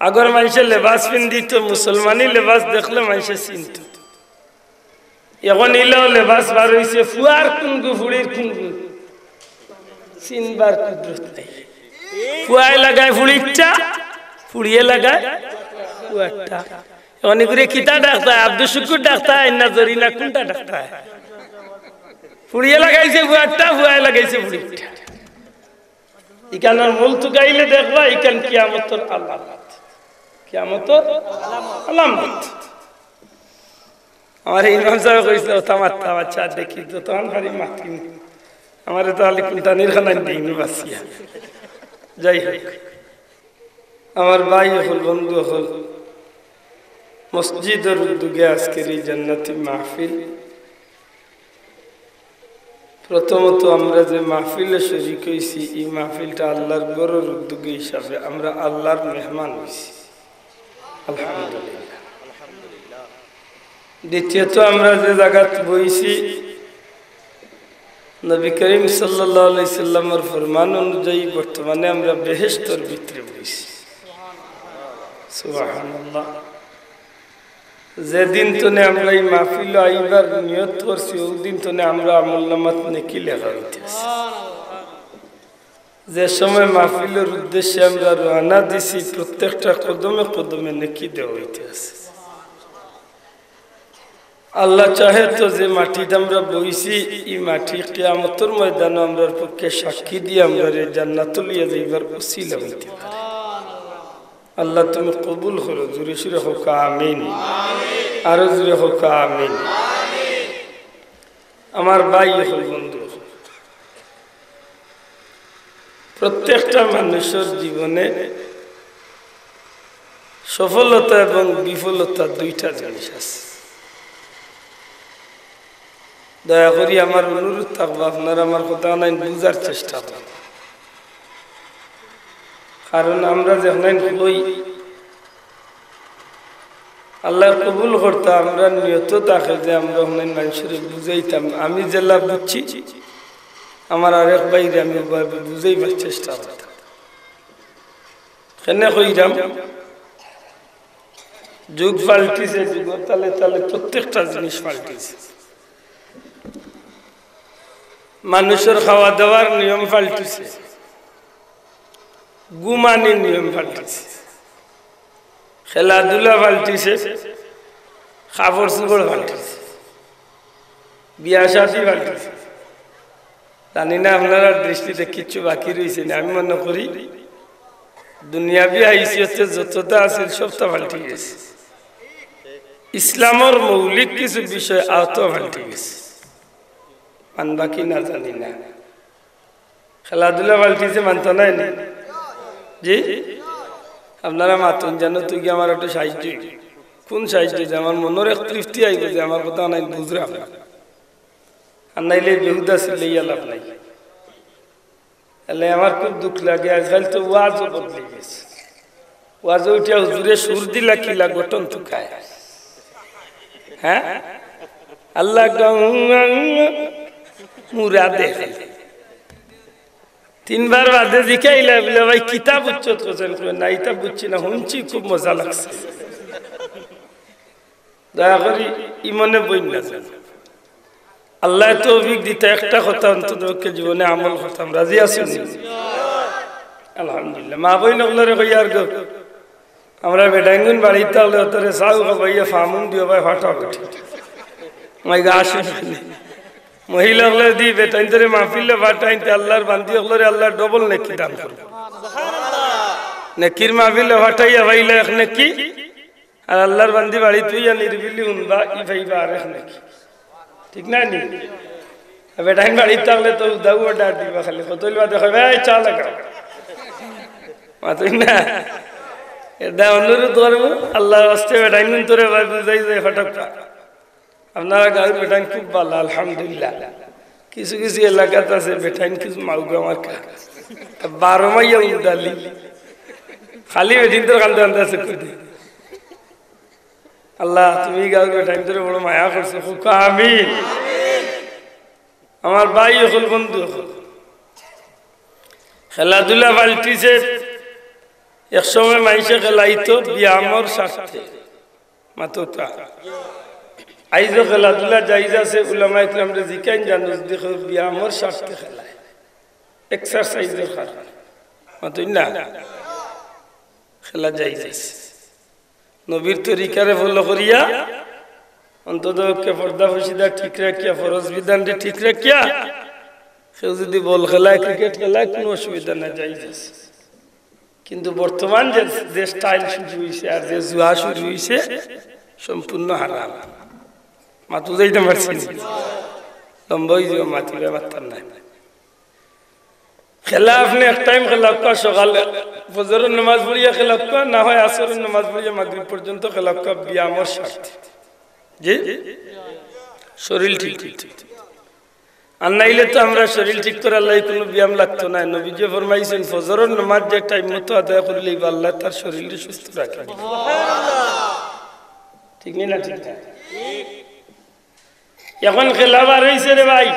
আগর মানুষের লেবাস পিন্দিত মুসলমানি লেবাস দেখলে মানুষের চিনত এখন ইলাও লেবাস বার হইছে ফুয়ার কুনগু ফুড়ির কুনগু চিনবার কুদরত নাই ফুয়ায় লাগায় ফুড়িরটা ফুড়িয়ে লাগায় ফুয়ারটা এখন করে কিতা ডাক্তার আব্দুল শুকুর ডাক্তার না জরিনা কোনটা ডাক্তার ফুড়িয়ে লাগাইছে ফুয়ারটা ফুয়ায় লাগাইছে ফুড়িরটা ইকানোর মূল তুকাইলে দেখবা ইকান কিয়ামতের আলামত কিয়ামতের আলামত আমার ইমাম সাহেব কইছিল তামাত্তা বাচ্চা দেখি তো তখন ভারি মাতিন আমার তো আলি কোনটা নির্খানাই দিইনি বাসিয়া যাই হোক আমার ভাই হল বন্ধু হল মসজিদের উদ্যোগে আজকের এই জান্নাতি মাহফিল প্রথমত আমরা যে মাহফিলে শরীক হইছি এই মাহফিলটা আল্লাহর বড়র উদ্যোগে হিসাবে আমরা আল্লাহর মেহমান হইছি আলহামদুলিল্লাহ দ্বিতীয়ত আমরা যে জায়গাত বইছি নবী করিম সাল্লাল্লাহু আলাইহি সাল্লামের ফরমান অনুযায়ী বর্তমানে আমরা বেহেশতের ভিতরে বইছি সুবহানাল্লাহ যেদিন তনে আমরা এই মাহফিল আইবার নিয়ত করছি ওই দিন তনে আমরা আমলনামাত নেকি লেখা হইতেছে যে সময় মাহফিলের উদ্দেশ্যে আমরা রওনা দিছি প্রত্যেকটা কদমে কদমে নেকি দেওয়া হইতেছে আল্লাহ চাহে তো যে মাটিতে আমরা বইছি এই মাটি কিয়ামতের ময়দানে আমরার পক্ষে সাক্ষী দিয়ে আমরা জান্নাতুল যাইবার উসিলা হইতে পারে আল্লাহ তুমি কবুল করো জোরে সুরে হোক আমিন আরো জোরে হোক আমিন আমার ভাই হল বন্ধু প্রত্যেকটা মানুষের জীবনে সফলতা এবং বিফলতা দুইটা জিনিস আছে দয়া করি আমার অনুরোধ থাকবো আপনারা আমার কথা নাই বুঝার চেষ্টা করেন কারণ আমরা যখন কই আল্লাহ কবুল করতাম আমরা নিয়ত থাকে যে আমরা মানুষের বুঝাইতাম আমি জেলা বুঝছি আমার আরেক বাইরে আমি বুঝাইবার চেষ্টা করতাম কেন কইরাম যুগ পাল্টিছে যুগের তালে তালে প্রত্যেকটা জিনিস পাল্টিছে মানুষের খাওয়া দাওয়ার নিয়ম পাল্টিছে গুমানির নিয়ম পাল্টিছে খেলাধুলা পাল্টিছে কাপড় চোপড় পাল্টিছে বিয়া শাদী পাল্টিছে জানি না আপনারা দৃষ্টিতে কিচ্ছু বাকি রয়েছে না আমি মনে করি দুনিয়াবি হাইসিয়তে যতটা আছে সবটা পাল্টি গেছে ইসলামের মৌলিক কিছু বিষয় আহত পাল্টি গেছে মানবা কি না জানি না খেলাধুলা পাল্টিছে মানতো নাই জি আপনারা মাতুন জানো তুই কি আমার একটা সাহায্য কোন সাহায্য যে আমার মনের এক তৃপ্তি আইবে যে আমার কথা নাই বুঝলাম আর নাইলে বেহুদা ছিল লাভ নাই তাহলে আমার খুব দুঃখ লাগে আজকাল তো ওয়াজও বদলে গেছে ওয়াজ উঠিয়া হুজুরে সুর দিলা কিলা গঠন তো খায় হ্যাঁ আল্লাহ মুরাদে তিনবার বাদে জিকাইলা বলে ভাই কিতাব উচ্চত করছেন না এটা বুঝছি না শুনছি খুব মজা লাগছে দয়া করি ইমনে বই না যান আল্লাহ তৌফিক দিতে একটা কথা অন্তত জীবনে আমল করতাম রাজি আছেন আলহামদুলিল্লাহ মা বই নগলরে কইয়ার গো আমরা বেডাঙ্গুন বাড়িতে হলে তোরে সাউ খাইয়া ফামুন দিও ভাই ফাটা উঠি মাই গা আসে মহিলা হলে দি বেটাইন তোরে মাহফিলে ফাটাইতে আল্লাহর বান্দি হলে আল্লাহ ডবল নেকি দান করবে নেকির মাহফিলে ফাটাইয়া ভাইলে এক নেকি আর আল্লাহর বান্দি বাড়ি তুইয়া নির্বিলি উনবা ই ভাইবা আর এক নেকি ঠিক না নি বেটাইন বাড়িতে থাকলে তো দাউ ডাক দিবা খালি কতইবা দেখো ভাই চা লাগাও মাতুই না এটা অনুরোধ করবো আল্লাহর রাস্তে বেটাইন তোরে ভাই বুঝাই যায় ফটকটা আপনারা গাঁয়ের বেটাইন খুব ভালো আলহামদুলিল্লাহ কিছু কিছু এলাকাতে আছে বেটাইন কিছু মাউগা আমার কা 12 মাইয়া উদালি খালি বেটিন তোর কান্দে কান্দে আছে খুদি আল্লাহ তুমি গাঁয়ের বেটাইন তোরে বড় মায়া করছো খুব আমিন আমার ভাই হল বন্ধু হল খেলাধুলা পাল্টিছে এক সময় মাইসে খেলাইতো ব্যায়ামর স্বার্থে মাতোটা আইজো খেলাধুলা জায়েজ আছে উলামা ইকরামরে জিকাইন জানুস দেখো ব্যায়ামর স্বার্থে খেলায় এক্সারসাইজের কারণে মাতোই না খেলা জায়েজ আছে নবীর তরিকারে ফলো করিয়া অন্তত কে পর্দা ফসিদা ঠিক রাখিয়া ফরজ বিধানটি ঠিক রাখিয়া কেউ যদি বল খেলায় ক্রিকেট খেলায় কোনো অসুবিধা না জায়েজ আছে কিন্তু বর্তমান যে স্টাইল শুরু হয়েছে আর যে জুয়া শুরু হয়েছে সম্পূর্ণ হারাম মাতু যাইতে পারছি লম্বই যে মাতিবে মারতাম না খেলা আপনি এক টাইম খেলা সকালে ফজরের নামাজ পড়িয়া খেলা না হয় আসরের নামাজ পড়িয়া মাগরিব পর্যন্ত খেলা ব্যায়ামের স্বার্থে জি শরীর ঠিক ঠিক আর নাইলে তো আমরা শরীর ঠিক করার লাগে কোনো ব্যায়াম লাগতো না নবীজি ফরমাইছেন ফজরের নামাজ যে টাইম মতো আদায় করলেই আল্লাহ তার শরীরকে সুস্থ রাখে ঠিক না ঠিক না এখন খেলা বার হয়েছে রে ভাই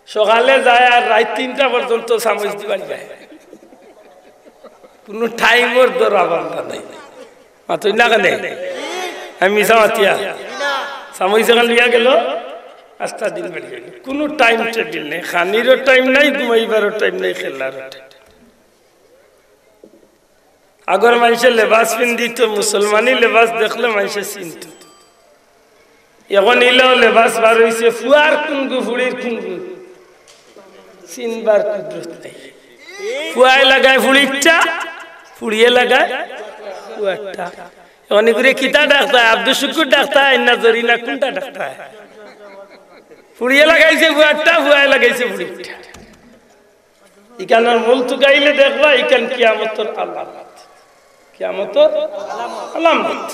সকালে যায় আর রাত 3টা পর্যন্ত সামজ দিবার যায় কোনো টাইমের দরকার নাই মাত্র না কেন আমি মিশা মাতিয়া সামজ সকাল লিয়া গেল আস্তা দিন বেড়ে গেল কোনো টাইম টেবিল নেই খানিরও টাইম নাই ঘুমাইবারও টাইম নেই খেলারও টাইম আগর মানুষের লেবাস পিন্দিত মুসলমানি লেবাস দেখলে মানুষের চিনত এখন এলেও লেবাস বার হয়েছে ফুয়ার কুনগু ফুড়ির কুনগু চিনবার কুদরত নাই ফুয়ায় লাগায় ফুড়িরটা ফুড়িয়ে লাগায় ফুয়ারটা এখন এগুলো কিতা ডাকতা আব্দুল শুকুর ডাকতা না জরিনা কোনটা ডাকতা ফুড়িয়ে লাগাইছে ফুয়ারটা ফুয়ায় লাগাইছে ফুড়িরটা ইকানোর মূল তুকাইলে দেখবা ইকান কিয়ামতের আলামত কিয়ামতের আলামত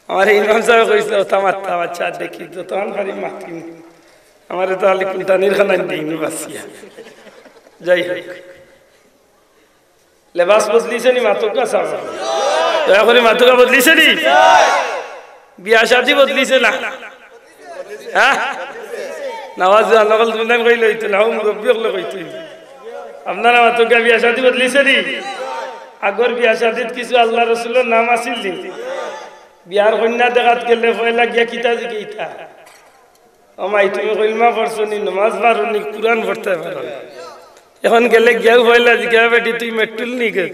আমার ইমাম সাহেব কইছিল তামাত্তা বাচ্চা দেখি তো তখন খালি মাতিন আমারে তাহলে কোনটা নির্খানাই দিইনি বাসিয়া যাই হোক লেবাস বদলিছে নি মাতুকা সাহেব দয়া করে মাতুকা বদলিছে নি বিয়া শাদী বদলিছে না হ্যাঁ নওয়াজ নকল দুনান কইলে হইতো না মুরব্বি হলে কইতো আপনারা মাতুকা বিয়া শাদী বদলিছে নি আগর বিয়া শাদীত কিছু আল্লাহ রাসূলের নাম আছিল নি বিয়ার কন্যা দেখাত গেলে পয়লা গিয়া কিতা জিকিতা ও মাই তুমি কইলমা পড়ছো নি নামাজ পড়ো নি কুরআন পড়তে পারো এখন গেলে গিয়াও পয়লা জিকা বেটি তুই মেট্টুল নি গে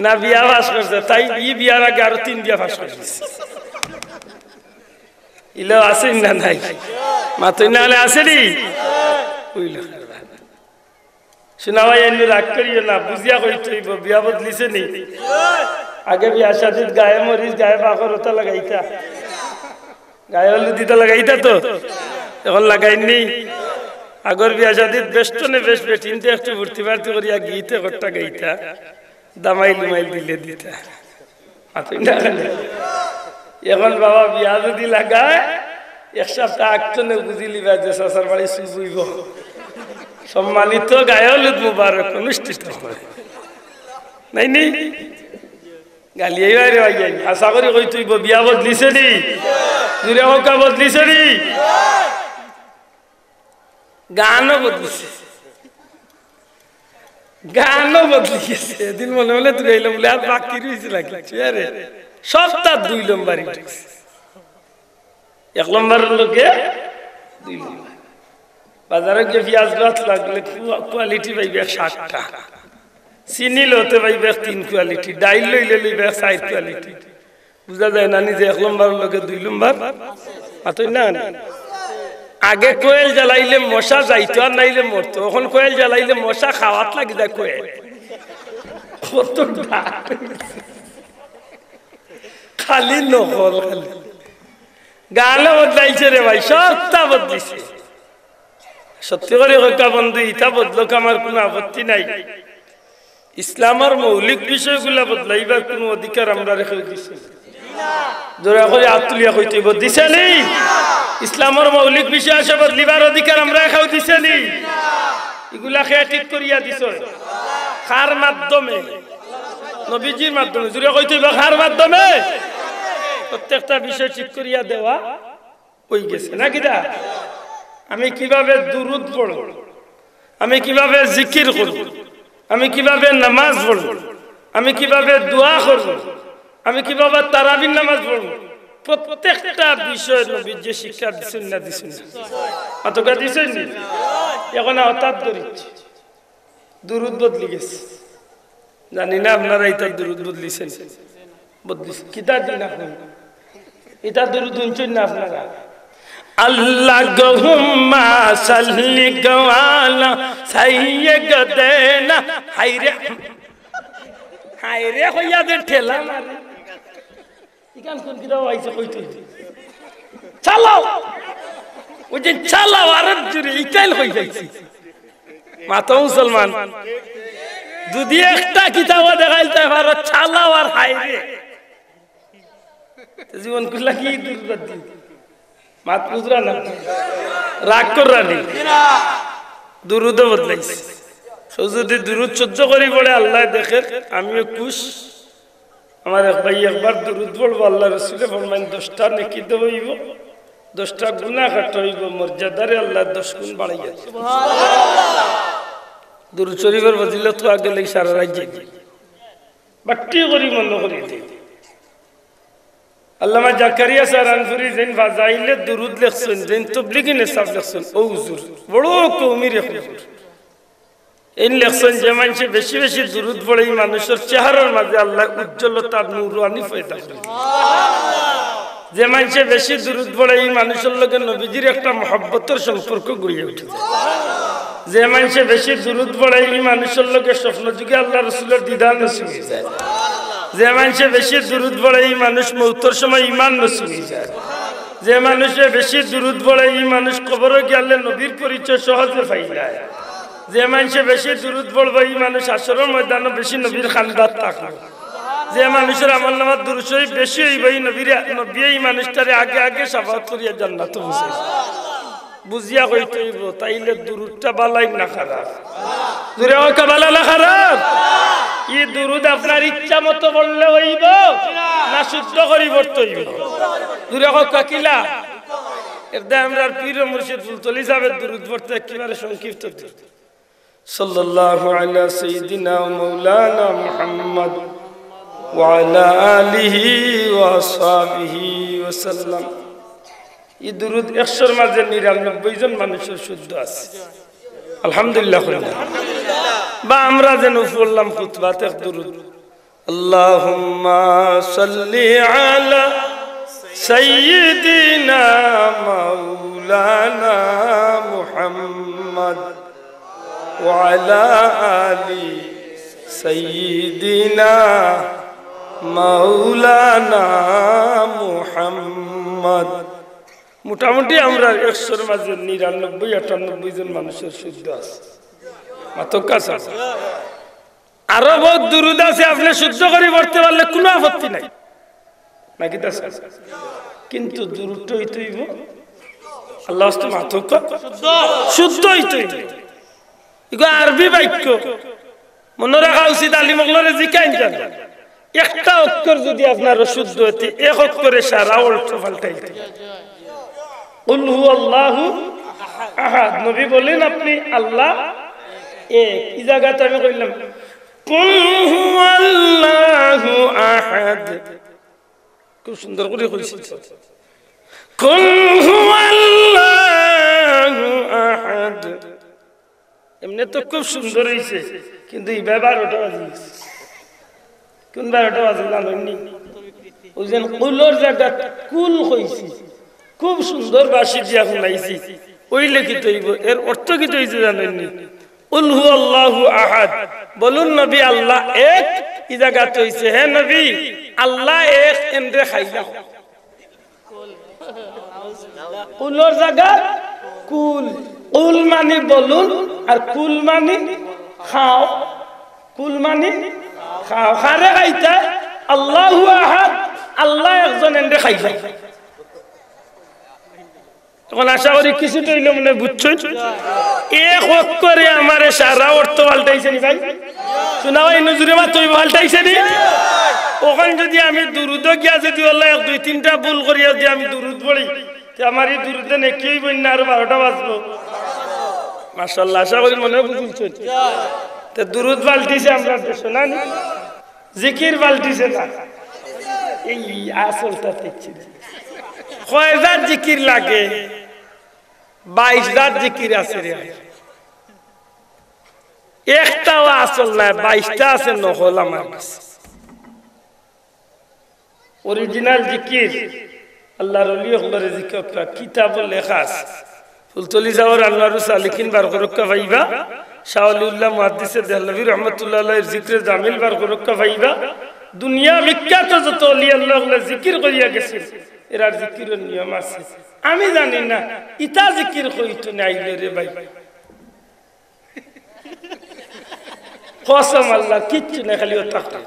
না বিয়া পাস করছে তাই বিয়ার আগে আরো 3 বিয়া পাস করছে ইলো আছে না নাই মাতই না হলে আছে নি কইলো শোনা ভাই এনে রাগ করিও না বুঝিয়া কইতইব বিয়া বদলিছে নি আগে বিয়া শাদীত গায়ে মরিচ গায়ে বাকর ওটা লাগাইতা গায়ে হলুদ দিতে লাগাইতা তো এখন লাগাইনি আগর বিয়া শাদীত বেষ্টনে বেশ বেটিনতে একটু ভর্তি বাড়তি করিয়া গীতে ঘরটা গাইতা দামাইল মাইল দিলে দিতা এখন বাবা বিয়া যদি লাগায় এক সপ্তাহ আগটনে বুঝিলিবা যে শ্বশুর বাড়ি শুইব সম্মানিত গায়ে হলুদ মুবারক অনুষ্ঠিত হয় নাই নি গালি রে ভাই আশা করি কই তুই বিয়া বদলিছে নি জুড়ে হকা বদলিছে নি গানও বদলিছে গানও বদলিছে এদিন মনে মনে তুই এলাম বলে আর বাকি রয়েছে লাগছে আরে সপ্তাহ 2 নম্বরই ঢুকছে 1 নম্বরের লোকে 2 নম্বর বাজারে গিয়ে পেঁয়াজ গাছ লাগলে কোয়ালিটি পাইবে 60 টাকা চিনি লতে পাইবে 3 কোয়ালিটি ডাইল লইলে লইবে 4 কোয়ালিটি বুঝা যায় না নিজে 1 নম্বরের লোকে 2 নম্বর মাতই না আগে কোয়েল জ্বালাইলে মশা যাইতো আর নাইলে মরতো এখন কোয়েল জ্বালাইলে মশা খাওয়াত লাগি যায় কোয়েল কত খালি নকল খালি গানও বদলাইছে রে ভাই সবটা বদলিছে সত্যি করে হকা বন্ধু ইটা বদলক আমার কোনো আপত্তি নাই ইসলামের মৌলিক বিষয়গুলা বদলাইবার কোনো অধিকার আমরা রেখে দিছি জোরা করে আতুলিয়া কইতে দিছে নেই ইসলামের মৌলিক বিষয় আছে বদলিবার অধিকার আমরা রেখে দিছে নেই এগুলা খেয়ে ঠিক করিয়া দিছ খার মাধ্যমে নবীজির মাধ্যমে জোরা কইতে খার মাধ্যমে প্রত্যেকটা বিষয় ঠিক করিয়া দেওয়া হই গেছে নাকি দা আমি কিভাবে দুরুদ পড়ব আমি কিভাবে জিকির করব আমি কিভাবে নামাজ পড়ব, আমি কিভাবে দোয়া করব, আমি কিভাবে তারাবির নামাজ পড়ব, প্রত্যেকটা বিষয় নবী যে শিক্ষা দিছেন না দিছেন অতটা দিছেন না। এখন হঠাৎ ধরিচ্ছে দুরুদ বদলি গেছে। জানি না আপনারা এটা দুরুদ বদলিছেন, বদলিছেন কিতা দিন আপনার এটা দুরুদ শুনছেন না আপনারা? আল্লাহুম্মা সাল্লি আলা সাইয়্যিদিনা হায়রে হায়রে হইয়া দে ঠেলা মারে ইকান কোন কিরা হইছে কইতে চালাও ওই যে চালাও আর জুরে ইকাইল হই যাইছে মাতা মুসলমান যদি একটা কিতাব দেখাইতে পারো চালাও আর হায়রে জীবন কুল্লা কি দুর্বাদ দি মাত পুজরা না রাগ করানি দুরুদ বদলাইছে। যদি দুরুদ সহ্য করি পড়ে আল্লাহ দেখে আমিও খুশ। আমার এক ভাই একবার দুরুদ পড়বো, আল্লাহ রসুলে ফরমাইন 10টা নেকি হইব, 10টা গুনাহ কাটা হইব, মর্যাদারে আল্লাহ 10 গুণ বাড়াইয়া দুরুদ শরীফের ফজিলত তো আগে লাগি সারা রাজ্যে বাট্টি করি মনে করি দিই। আল্লামা জাকারিয়া স্যার আনফুরি যেন ফাজাইলে দুরুদ লেখছেন, যেন তবলিগি নিসাব লেখছেন, ও হুজুর বড় কওমির হুজুর এই লেখছেন যে মানুষে বেশি বেশি দুরুদ পড়ে এই মানুষের চেহারার মাঝে আল্লাহ উজ্জ্বলতার নূরানি পয়দা করে। যে মানুষে বেশি দুরুদ পড়ে এই মানুষের লগে নবীজির একটা মহব্বতের সম্পর্ক গড়ে ওঠে। যে মানুষে বেশি দুরুদ পড়ে এই মানুষের লগে স্বপ্ন যুগে আল্লাহ রসুলের দিদার নসিব হয়ে যায়। যে মানুষে বেশি দুরুদ পড়ে এই মানুষ মৌতের সময় ঈমান নসিব হয়ে যায়। যে মানুষে বেশি দুরুদ পড়ে এই মানুষ কবরে গেলে নবীর পরিচয় সহজে পাই যায়। যে মানুষে বেশি দুরুদ পড়বে এই মানুষ আসরের ময়দানে বেশি নবীর খানদার থাকবে। যে মানুষের আমল নামার দুরূদ শরীফ বেশি হইবে এই নবী এই মানুষটারে আগে আগে শাফাআত করিয়া জান্নাতে পৌঁছায়। বুঝিয়া কইতে হইব তাইলে দুরুদটা বালাই না খারাপ, জোরে ওকা বালা না খারাপ। এই দুরুদ আপনার ইচ্ছা মতো বললে হইব না শুদ্ধ করি পড়তে হইব? জোরে ওকা কিলা এর দে আমরা পীর মুর্শিদ ফুলতলি সাহেবের দুরুদ পড়তে একেবারে সংক্ষিপ্ত দুরুদ সাল্লাল্লাহু আলা সাইয়্যিদিনা ওয়া মাওলানা মুহাম্মদ ওয়া আলা আলিহি ওয়া আসহাবিহি ওয়া সাল্লাম। এই দুরুদ 100 মাঝে 99 জন মানুষের শুদ্ধ আছে আলহামদুলিল্লাহ। বা আমরা যেন পড়লাম খুতবাতে দুরুদ আল্লাহুম্মা সাল্লি আলা সাইয়্যিদিনা মাওলানা মুহাম্মদ ওয়া আলা আলি সাইয়্যিদিনা মাওলানা মুহাম্মদ। মোটামুটি আমরা 100 মাঝে 99-98 জন মানুষের শুদ্ধ আছে মাত্র কাছে। আরো বহুত দুরুদ আছে আপনি শুদ্ধ করে পড়তে পারলে কোনো আপত্তি নাই নাকি তা? কিন্তু দুরুদটা হইতে হইব আল্লাহ ওয়াস্তে মাত্র শুদ্ধ হইতে হইব। এগুলো আরবি বাক্য মনে রাখা উচিত। আলিমগলরে জিকাইন জান একটা অক্ষর যদি আপনার শুদ্ধ হইতে এক অক্ষরে সারা উল্টো পাল্টাইতে। কুল হুয়াল্লাহু আহাদ নবী বলেন আপনি আল্লাহ এক। এই জায়গাতে আমি কইলাম কুল হুয়াল্লাহু আহাদ, খুব সুন্দর করে কইছি। কুল হুয়াল্লাহু আহাদ এমনি তো খুব সুন্দর হইছে, কিন্তু এই ব্যবহারটা বাজে। কোন ব্যবহারটা বাজে জানেননি? ওই যে কুলর জায়গা কুল কইছি, খুব সুন্দর বাসি দিয়া শুনাইছি, ওই লিখিত হইব। এর অর্থ কি হইছে জানেননি? কুল হুয়াল্লাহু আহাদ বলুন নবী আল্লাহ এক। এই জায়গাতে হইছে হে নবী আল্লাহ এক এন্ডে খাইলা। কুলর জায়গা কুল, কুল মানে বলুন আর কুল মানে খাও। কুল মানে খাও, খারে খাইতা আল্লাহু আহাদ আল্লাহ একজন এন্ডে খাইলা। তখন আশা করি কিছু তৈল মনে বুঝছেন। এক অক্ষরে আমার সারা অর্থ পাল্টাইছে নি ভাই? শোনা ভাই নজরে মা তুই পাল্টাইছে নি? ওখানে যদি আমি দুরুদ গিয়া যদি আল্লাহ 2-3টা ভুল করিয়া যদি আমি দুরুদ পড়ি আমার এই দুরুদে নেকি হইব না আরো 12টা বাজবো। মাশাআল্লাহ আশা করি মনে বুঝছেন। তো দুরুদ বালতিছে আমরা শোনা নি জিকির বালতিছে না এই আসলটা দেখছি কয়জাত জিকির লাগে 22 জাত জিকির আছে রে একটাও আসল না 22টা আছে নকল আমার কাছে অরিজিনাল জিকির আল্লাহর ওলি হকরে জিকির কিতাব লেখা আছে ফুলতলি সাওয়ার আনোয়ারুস সালিকিন বার করক্কা ভাইবা শাওলিউল্লাহ মুহাদ্দিস দেহলভী রহমাতুল্লাহ আলাইহির জিকরে জামিল বার করক্কা ভাইবা দুনিয়া বিখ্যাত যত ওলি আল্লাহর জিকির করিয়া গেছে এর জিকিরের নিয়ম আছে আমি জানি না ইতা জিকির কইতো নাইলে রে ভাই কসম আল্লাহ কিচ্ছু না খালি ও তাকতা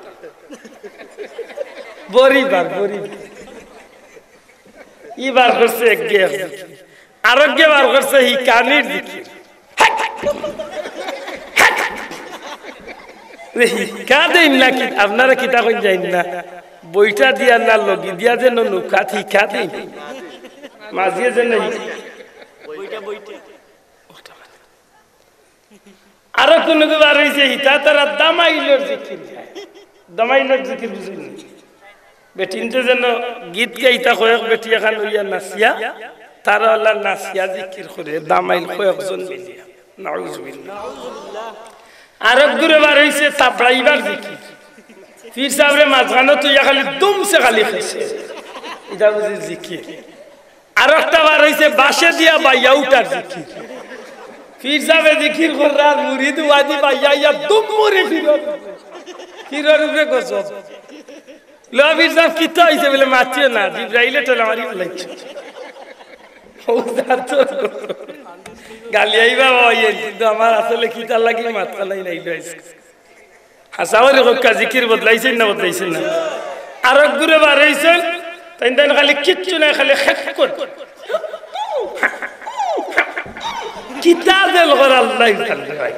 বরিবার ইবার করছে একগে আরোগ্য বার করছে হিকানির জিকির হিকা দেন না কি আপনারা কিতা কই যাইন না বইটা দিয়া না লগি দিয়া যে নুকাত হিকা দেন মাঝিয়ে যে নাই আরো কোন বার হইছে হিতা তারা দামাইলের জিকির বুঝুন বেটিনতে যেন গীত গাইতা কয়েক বেটি এখন হইয়া নাচিয়া তারা আল্লাহ নাচিয়া জিকির করে দামাইল কয়েকজন মিলিয়া নাউজুবিল্লাহ আরো ঘুরে বার হইছে তাবড়াইবার জিকির পীর সাহেবরে মাঝখানে তুই খালি দুমসে খালি খাইছে এটা বুঝি জিকির আর একটা বার হইছে বাসে দিয়া বাইয়া উঠার জিকির পীর সাহেবে জিকির করার মুরিদ ওয়াদি বাইয়া ইয়া দুম মুরি ফিরর উপরে গজব লবির সাহেব কিতা হইছে বলে মাছিও না জিব্রাইলে টোলা মারি বলাইছে গালি আইবা ওই কিন্তু আমার আসলে কিতা লাগি মাথা নাই নাইলো আইছে হাসাওয়ারি হক্কা জিকির বদলাইছেন না আর ঘুরে বার হইছেন তাই খালি কিচ্ছু না খালি হেক কর কিতা দেল কর আল্লাহ ভাই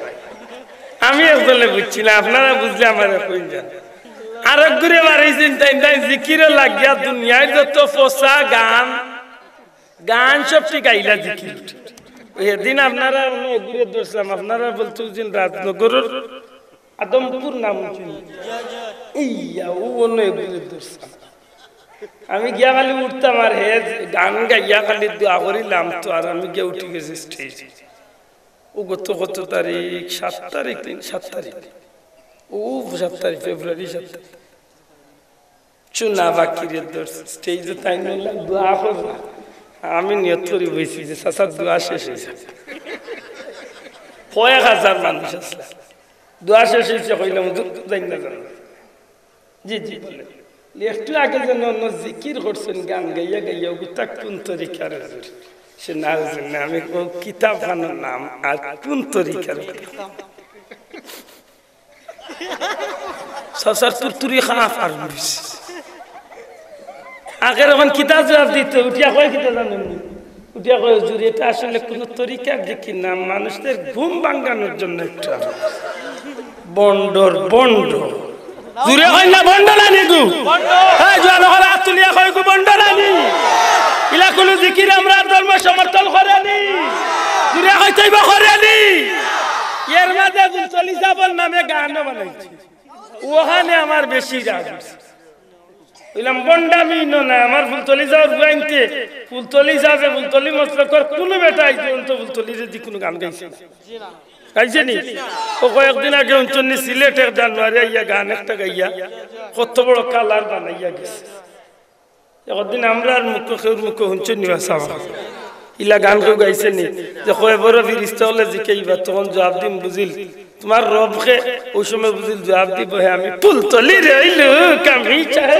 আমি আসলে বুঝছি না আপনারা বুঝলে আমার কই যান আর ঘুরে বার হইছেন তাই জিকিরে লাগিয়া দুনিয়ার যত ফসা গান সব ঠিক আইলা জিকির এদিন আপনারা ঘুরে ধরছিলাম আপনারা বলতেছেন রাজনগরের আদমপুর নাম আমি গিয়া খালি উঠতাম আর হে গান গাইয়া খালি দোয়া করিলাম তো আর আমি গিয়ে উঠে গেছি স্টেজে ও কত তারিখ 7 তারিখ ও 7 তারিখ ফেব্রুয়ারি 7 তারিখ চুনা বাকিরে স্টেজে তাই দোয়া করলাম আমি নিয়ত করি বইছি যে চাচার দোয়া শেষ হয়েছে কয়েক হাজার মানুষ আসলে দোয়া শেষ হয়েছে কইলাম যাই না জি বলে একটু আগে যেন অন্য জিকির করছেন গান গাইয়া ওগুতা কোন তরিকার সে না আমি কিতাব খানোর নাম আর কোন তরিকার চাচার তুরতুরি খানা পার করিস আগের এখন কিতাব জবাব দিত উঠিয়া কয় কিতা জানেন উঠিয়া কয় হুজুর এটা আসলে কোন তরিকার দেখি না মানুষদের ঘুম ভাঙানোর জন্য একটা বন্ড জুরে হয় না বন্ড রানি গু হ্যাঁ জোয়ান হলে হাত তুলিয়া কয় গু বন্ড রানি ইলা কোন জিকির আমরা ধর্ম সমর্থন করেনি জুরে হইতেই বা করেনি এর মাঝে চলি যাবল নামে গানও বানাইছি ওখানে আমার বেশি রাগ বললাম বন্ডামি না আমার ফুলতলি যাওয়ার বুয়াইনতে ফুলতলি যাবে ফুলতলি মতলকর কোন বেটা আইছে অন্ত ফুলতলি যদি কোনো গান গাইছে গাইছে নি ও কয়েকদিন আগে 19 সিলেটের জানুয়ারি আইয়া গান একটা গাইয়া কত বড় কালার বানাইয়া গেছে একদিন আমরা আর মুখ হুঁচন নিবা সাবা ইলা গান কেউ গাইছে নি যে কয় বড় ফিরিস্তা হলে জিকাইবা তখন জবাব দিম বুঝিল তোমার রবকে ওই সময় বুঝিল জবাব দিব হে আমি ফুলতলি রইলু কামি চাই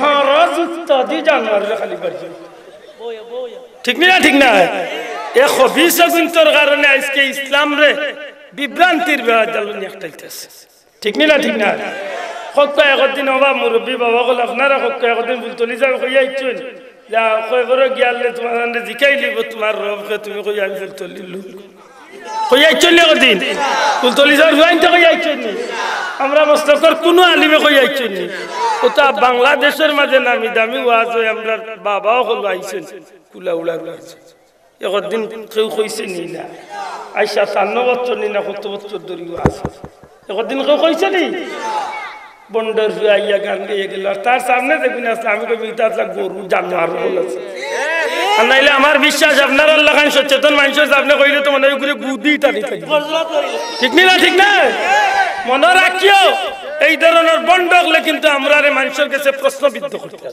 হ্যাঁ রোজ উত্তাদি জানুয়ারি খালি বাড়ি ঠিক না এ খবিস গুন্তর কারণে আজকে ইসলাম রে বিভ্রান্তির বেড়াজাল একটাইতেছে ঠিক না হক একদিন হবা মুরব্বী বাবা গল আপনারা হক একদিন ফুলতলি যাবে কইয়া ইচ্ছুন যা কয় বড় গিয়ালে তোমার জিকাই লিব তোমার রবকে তুমি কই আমি ফুলতলি লু কইয়া ইচ্ছুন একদিন ফুলতলি যাওয়ার হুয়াইনটা কইয়া ইচ্ছুন আমরা মস্তকর কোনো আলিমে কইয়া ইচ্ছুন ওটা বাংলাদেশের মাঝে নামি দামি ওয়াজ হয় আমরা বাবাও হলো আইছেন কুলা উড়ার একদিন কেউ কইছে নি না আইসা 53 বছর নি না কত বছর ধরিও আছে একদিন কেউ কইছে নি বন্ডার আইয়া গান গেয়ে গেল তার সামনে দেখুন আসলে আমি কই মিতা গরু জানোয়ার বলেছে আর নাইলে আমার বিশ্বাস আপনার আল্লাহ খান সচেতন মানুষ আপনি কইলে তো মনে করে গুদি টানি ঠিক না ঠিক না মনে রাখিও এই ধরনের বন্ডকলে কিন্তু আমরা মানুষের কাছে প্রশ্নবিদ্ধ করতে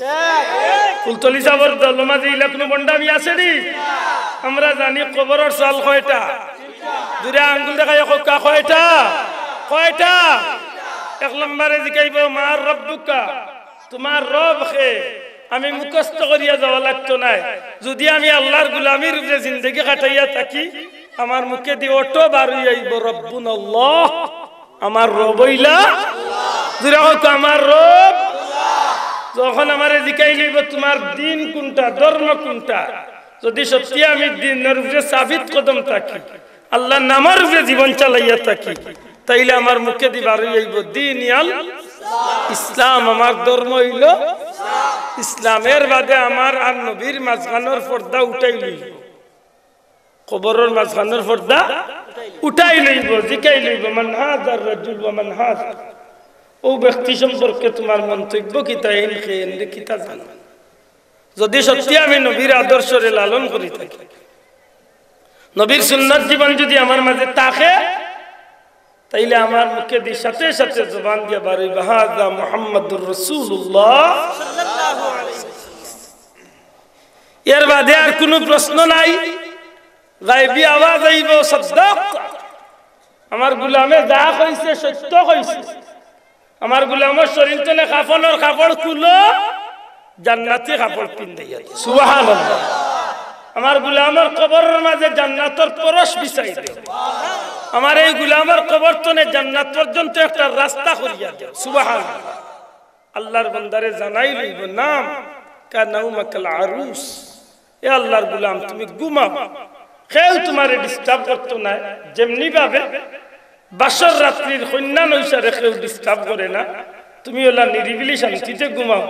ফুলতলি সাবর দলমাজি ইলা কোনো বন্ডামি আছে নি আমরা জানি কবরের সাল কয়টা দুরে আঙ্গুল দেখায় কোকা কয়টা কয়টা এক নম্বরে জিকাইব মার রব্বুকা তোমার রব কে আমি মুখস্থ করিয়া যাওয়া লাগতো না যদি আমি আল্লাহর গোলামির উপরে জিন্দেগি কাটাইয়া থাকি আমার মুখে দিয়ে অটো বার হইয়া আইব রব্বুনাল্লাহ আমার রব হইলা দুরে হোক আমার রব যখন আমারে জিকাই লইব তোমার দিন কোনটা ধর্ম কোনটা যদি সত্যি আমি দিনের উপরে সাবিত কদম থাকি আল্লাহর নামের উপরে জীবন চালাইয়া থাকি তাইলে আমার মুখে দিবার হইব দিন আল ইসলাম আমার ধর্ম হইল ইসলামের বাদে আমার আর নবীর মাঝখানোর পর্দা উঠাই লইব কবরের মাঝখানোর পর্দা উঠাই লইব জিকাই লইব মান হাযার রাজুল ওয়া মান হাযা ও ব্যক্তি সম্পর্কে তোমার মন্তব্য কি তাই এনে কিতা জানো যদি সত্যি আমি নবীর আদর্শরে লালন করি থাকি নবীর সুন্নাত জীবন যদি আমার মাঝে থাকে তাইলে আমার মুখে দিয়ে সাথে সাথে জবান দিয়া বারই বাহাদা মুহাম্মাদুর রাসূলুল্লাহ সাল্লাল্লাহু আলাইহি এর বাদে আর কোনো প্রশ্ন নাই গায়বী আওয়াজ আইব সাদ্দাক আমার গোলামে যা কইছে সত্য কইছে আমার গোলামের শরীর থেকে কাফনের কাপড় খুলো জান্নাতি কাপড় পিন্দাইয়া সুবহানাল্লাহ আমার গোলামের কবরের মাঝে জান্নাতের পরশ বিছাই দাও আমার এই গোলামের কবর তনে জান্নাত পর্যন্ত একটা রাস্তা করিয়া দাও সুবহানাল্লাহ আল্লাহর বান্দারে জানাই লইব নাম কানাউমাকাল আরুস এ আল্লাহর গোলাম তুমি ঘুমাও কেউ তোমারে ডিস্টার্ব করতো না যেমনি ভাবে বাসর রাত্রির কন্যা নৈশারে কেউ ডিস্টার্ব করে না তুমি ওলা নিরিবিলি শান্তিতে ঘুমাও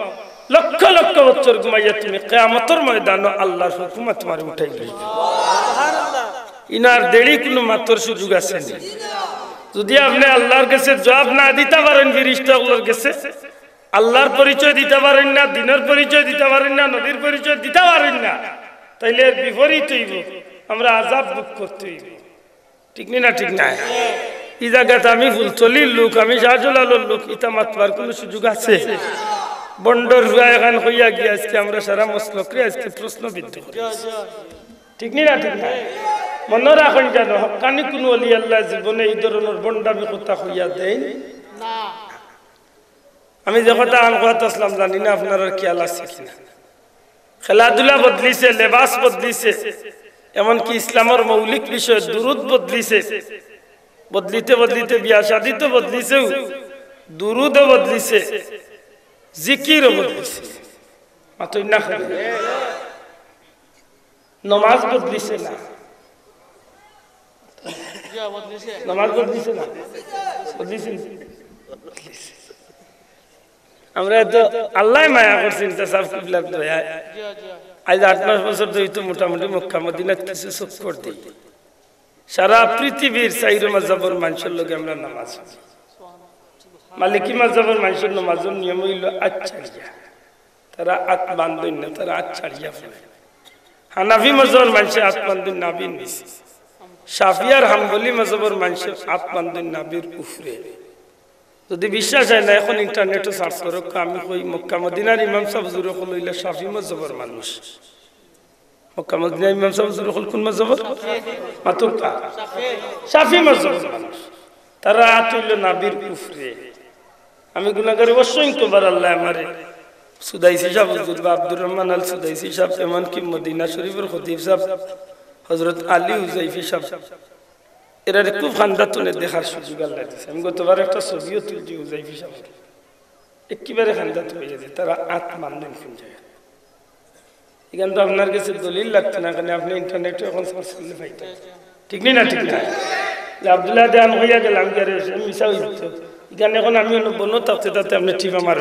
লক্ষ লক্ষ বছর ঘুমাইয়া তুমি কিয়ামতের ময়দানে আল্লাহর হুকুমত তোমারে উঠাই লইবে সুবহানাল্লাহ ইনার দেরি কোনো মাত্র সুযোগ আছে না যদি আপনি আল্লাহর কাছে জবাব না দিতে পারেন ফেরেশতাগুলোর কাছে আল্লাহর পরিচয় দিতে পারেন না দ্বীনের পরিচয় দিতে পারেন না নবীর পরিচয় দিতে পারেন না তাইলে এর বিপরীত হইব আমরা আযাব ভোগ করতে হইব ঠিক না ঠিক না এই জায়গাতে আমি ফুলতলির লোক আমি শাহজালালের লোক ইতা মাতবার কোনো সুযোগ আছে বন্ডর হুয়া এখন হইয়া গিয়ে আজকে আমরা সারা মসলকরে আজকে প্রশ্নবিদ্ধ করি ঠিক না ঠিক না মনে রাখেন যেন হক্কানি কোনো ওলি আল্লাহ জীবনে এই ধরনের বন্ডামি কথা হইয়া দেয় না আমি যে কথা আন কথা আসলাম জানি না আপনার খেয়াল আছে কিনা খেলাধুলা বদলিছে লেবাস বদলিছে এমনকি ইসলামের মৌলিক বিষয় দুরুদ বদলিছে বদলিতে বদলিতে বিয়া শাদী তো বদলিছে দুরুদও বদলিছে জিকিরও বদলিছে মাত্র না নমাজ বদলিছে না নমাজ বদলিছে না বদলিছে আমরা তো আল্লাহ মায়া করছেন সব কিবলার দয়া আজ 8-9 বছর ধরে তো মোটামুটি মক্কা মদিনা কিছু চক্কর দিই সারা পৃথিবীর চাইর মাযহাবের মানুষের লগে আমরা নামাজ মালিকি মাযহাবের মানুষের নামাজের নিয়ম হইল আচ্ছারিয়া তারা আত বান্ধন না তারা আচ্ছারিয়া পড়ে হানাফি মাযহাবের মানুষের আত বান্ধন নাবিন নিছে শাফি আর হাম্বলি মাযহাবের মানুষের আত বান্ধন নাবির উপরে যদি বিশ্বাস হয় না এখন ইন্টারনেটে সার্চ করো আমি কই মক্কা মদিনার ইমাম সাহেব হুজুর হইল শাফি মাযহাবের মানুষ মক্কা মদিনার ইমাম সাহেব হুজুর কোন মাযহাবের মাতুকা শাফি মাযহাবের মানুষ তারা আতুল নাবির কুফরে আমি গুনাহগার অসংখ্যবার আল্লাহ আমারে সুদাইসি সাহেব হুজুর আব্দুর রহমান আল সুদাইসি সাহেব এমন কি মদিনা শরীফের খতিব সাহেব হযরত আলী হুজাইফি সাহেব এরা খুব খান্দাতনে দেখার সুযোগ আল্লাহ দিয়েছে আমি গতবার একটা ছবিও তুলছি হুজাইফি সাহেব একেবারে খান্দাত হয়ে যায় তারা আত মানলেন কোন জায়গায় এখানে তো আপনার কাছে দলিল লাগতো না কারণ আপনি ইন্টারনেটে এখন সার্চ করলে পাইতেন ঠিক না ঠিক না আব্দুল্লাহ দেন হইয়া গেলাম মিশা হইতো এখানে এখন আমি বনো তাতে তাতে আপনি ঠিক আমার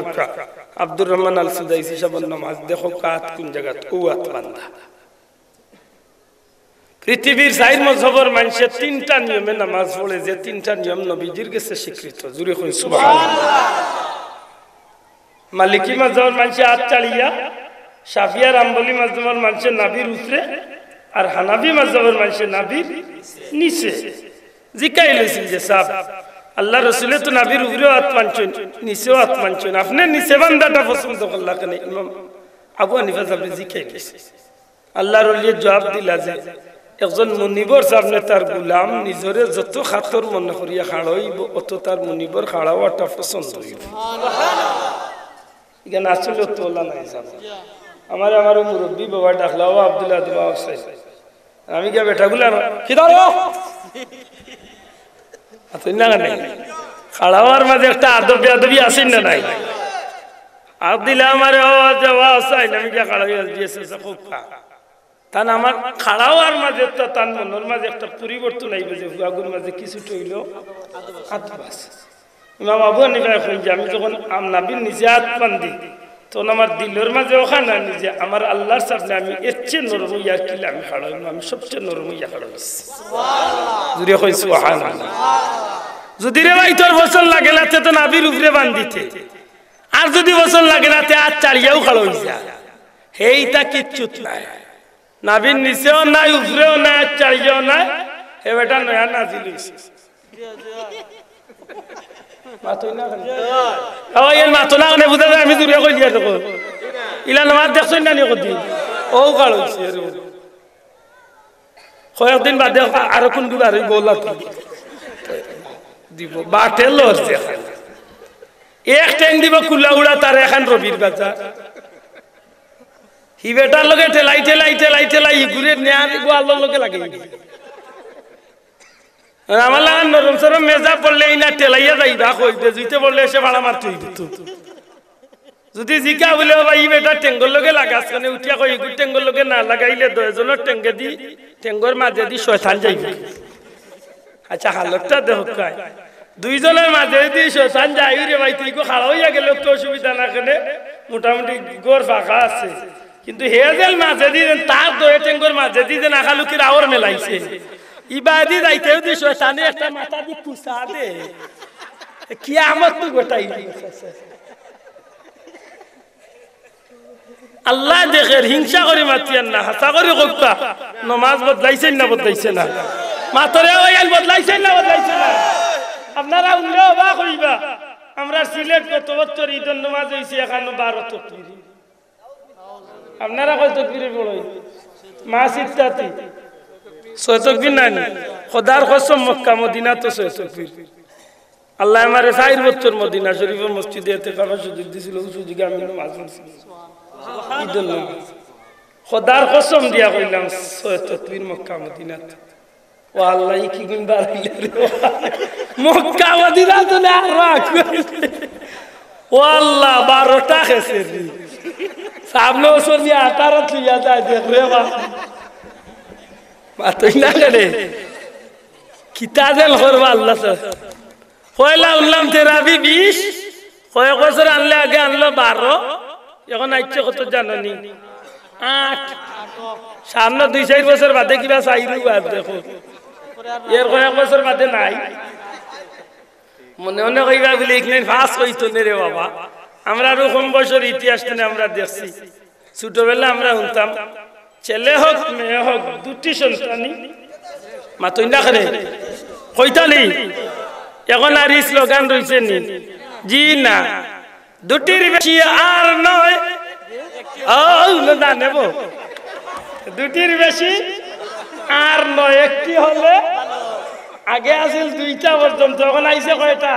আব্দুর রহমান আল সুদাইসি সাহেবের নামাজ দেখো কাত কোন জায়গা ও আত বান্দা পৃথিবীর চার মযহবের মানুষে তিনটা নিয়মে নামাজ পড়ে, যে তিনটা নিয়ম নবীজির কাছে স্বীকৃত। জুড়ে কই সুবহানাল্লাহ। মালিকি মযহবের মানুষে হাত চালিয়া, শাফিয়া রামবলি মযহবের মানুষে নাভির উপরে, আর হানাফি মযহবের মানুষে নাভির নিচে। জিকাই লইছিল যে সাহেব আল্লাহ রসুলে তো নাভির উপরেও হাত মানছেন, নিচেও হাত মানছেন, আপনি নিচে বান্দাটা পছন্দ করলা কেন? ইমাম আবু হানিফা সাহেব জিকাই গেছে। আল্লাহর ওলিয়ে জবাব দিলা যে একজন মুনিবর সামনে তার গুলাম নিজরে যত খাতর মনে করিয়া খাড়াইব অত তার মুনিবর খাড়াওয়াটা পছন্দ হইব। এখানে আসলে তোলা নাই সাহেব। আমার মুরব্বী বাবা ডাকলা, ও আব্দুল আমি কে বেটাগুলা কি ধরো খাড়াওয়ার মাঝে একটা আদবি আদবি আসেন না নাই? আর দিলে আমার আমি কে খাড়াই দিয়েছে খুব তান আমার খাড়াওয়ার মাঝে তো তার মনের মাঝে একটা পরিবর্তন আইবে যে হুয়াগুর মাঝে কিছু টইল আত্মাস। ইমাম আবু হানিফা কই যে আমি যখন নাবির নিজে হাত বান্ধি তখন আমার দিলের মাঝে ওখানে নিজে আমার আল্লাহর সামনে আমি এর চেয়ে নরম ইয়া কিলে আমি খাড়াইলাম, আমি সবচেয়ে নরম ইয়া খাড়াইছি। জুড়ে কই সুবহানাল্লাহ। যদি রে ভাই তোর বছর লাগে না তো নাবির উপরে বান্ধিতে, আর যদি বছর লাগে না তে আর চালিয়াও খাড়াই যা, হেইটা কিচ্ছুত নাই। নাবির নিচেও নাই, উপরেও নাই, চালিয়াও নাই, হে বেটা নয়া নাজিল হইছে। মাতই না ও এর মাতো না নে বুঝা যায় আমি দূরে কই দিয়া দেব ইলা নামাজ দেখছই না নি কদি ও কাল হইছে রে কয়েকদিন বাদে আর কোন গুবার গোলা দিব বাটে লরছে এক টাইম দিব কুলা উড়া তার এখন রবির বাজার হি বেটার লগে ঠেলাই ঘুরে নেয়ার গোয়ালোর লগে লাগে আমার লাগান নরম সরম মেজা পড়লে না টেলাইয়া যাইবা কইতে জুইতে পড়লে এসে ভাড়া মারতে হইব। যদি জিকা বলে ভাই বেটা টেঙ্গর লগে লাগাস কানে উঠিয়া কই টেঙ্গর লগে না লাগাইলে দুইজনের টেঙ্গে দি টেঙ্গর মাঝে দি শয়তান যাইবে। আচ্ছা হালতটা দেখ কায় দুইজনের মাঝে দি শয়তান যাই রে ভাই তুই কো খাড়া হইয়া গেল তো অসুবিধা না কেনে মোটামুটি গোর ফাঁকা আছে, কিন্তু হেজেল মাঝে দি তার দয়ে টেঙ্গর মাঝে দি না খালুকির আওর মেলাইছে ইবাদি যাইতেও দি শয়তানে একটা মাথা দি পুষা দে কিয়ামত তো গোটাই দিছে। আল্লাহ দেখে হিংসা করে মাতিয়ান না, হাসা করে কক্কা নামাজ বদলাইছেন না বদলাইছে না, মাতরে ওয়াল বদলাইছেন না বদলাইছে না। আপনারা উল্লেখ অবাক হইবা আমরা সিলেট কত বছর ঈদের নামাজ হইছে এখন 12 তাকবীর। আপনারা কত তাকবীর পড়ই? মাস ইত্তাতি 6 তাকবীর নাই, খোদার কসম মক্কা মদিনা তো 6 তাকবীর। আল্লাহ আমারে 4 বছর মদিনা শরীফের মসজিদে ইতিকাফের সুযোগ দিছিল, সুযোগে আমি নামাজ পড়ছি ঈদের নামাজ। খোদার কসম দিয়া কইলাম 6 তাকবীর মক্কা মদিনাতে। ও আল্লাহ কি গুণ বাড়াইলে রে মক্কা মদিনা তো না রাখ ও আল্লাহ 12টা খেছে রে সামনে বছর নিয়ে 18 তুইয়া যায় দেখ রে বা মাতই না রে কিতাবেল করবা আল্লাহ তো পয়লা উল্লাম তেরাবি 20 কয়েক বছর আনলে আগে আনলো 12 এখন আইছে কত জানি 8 সামনে 2-4 বছর বাদে কিবা চাইরু আর দেখো এর কয়েক বছর বাদে নাই মনে মনে কইবা বলে এখানে ফাঁস হইতো না রে বাবা। আমরা আরো কম বছর ইতিহাস টেনে আমরা দেখছি, ছোটবেলা আমরা শুনতাম ছেলে হোক মেয়ে হোক দুটি সন্তানই মাতই না করে কইতালি। এখন আর স্লোগান রয়েছে নি জি না দুটির বেশি আর নয় না নেব দুটির বেশি আর নয় একটি হলে আগে আসিল 2টা পর্যন্ত, এখন আইছে কয়টা?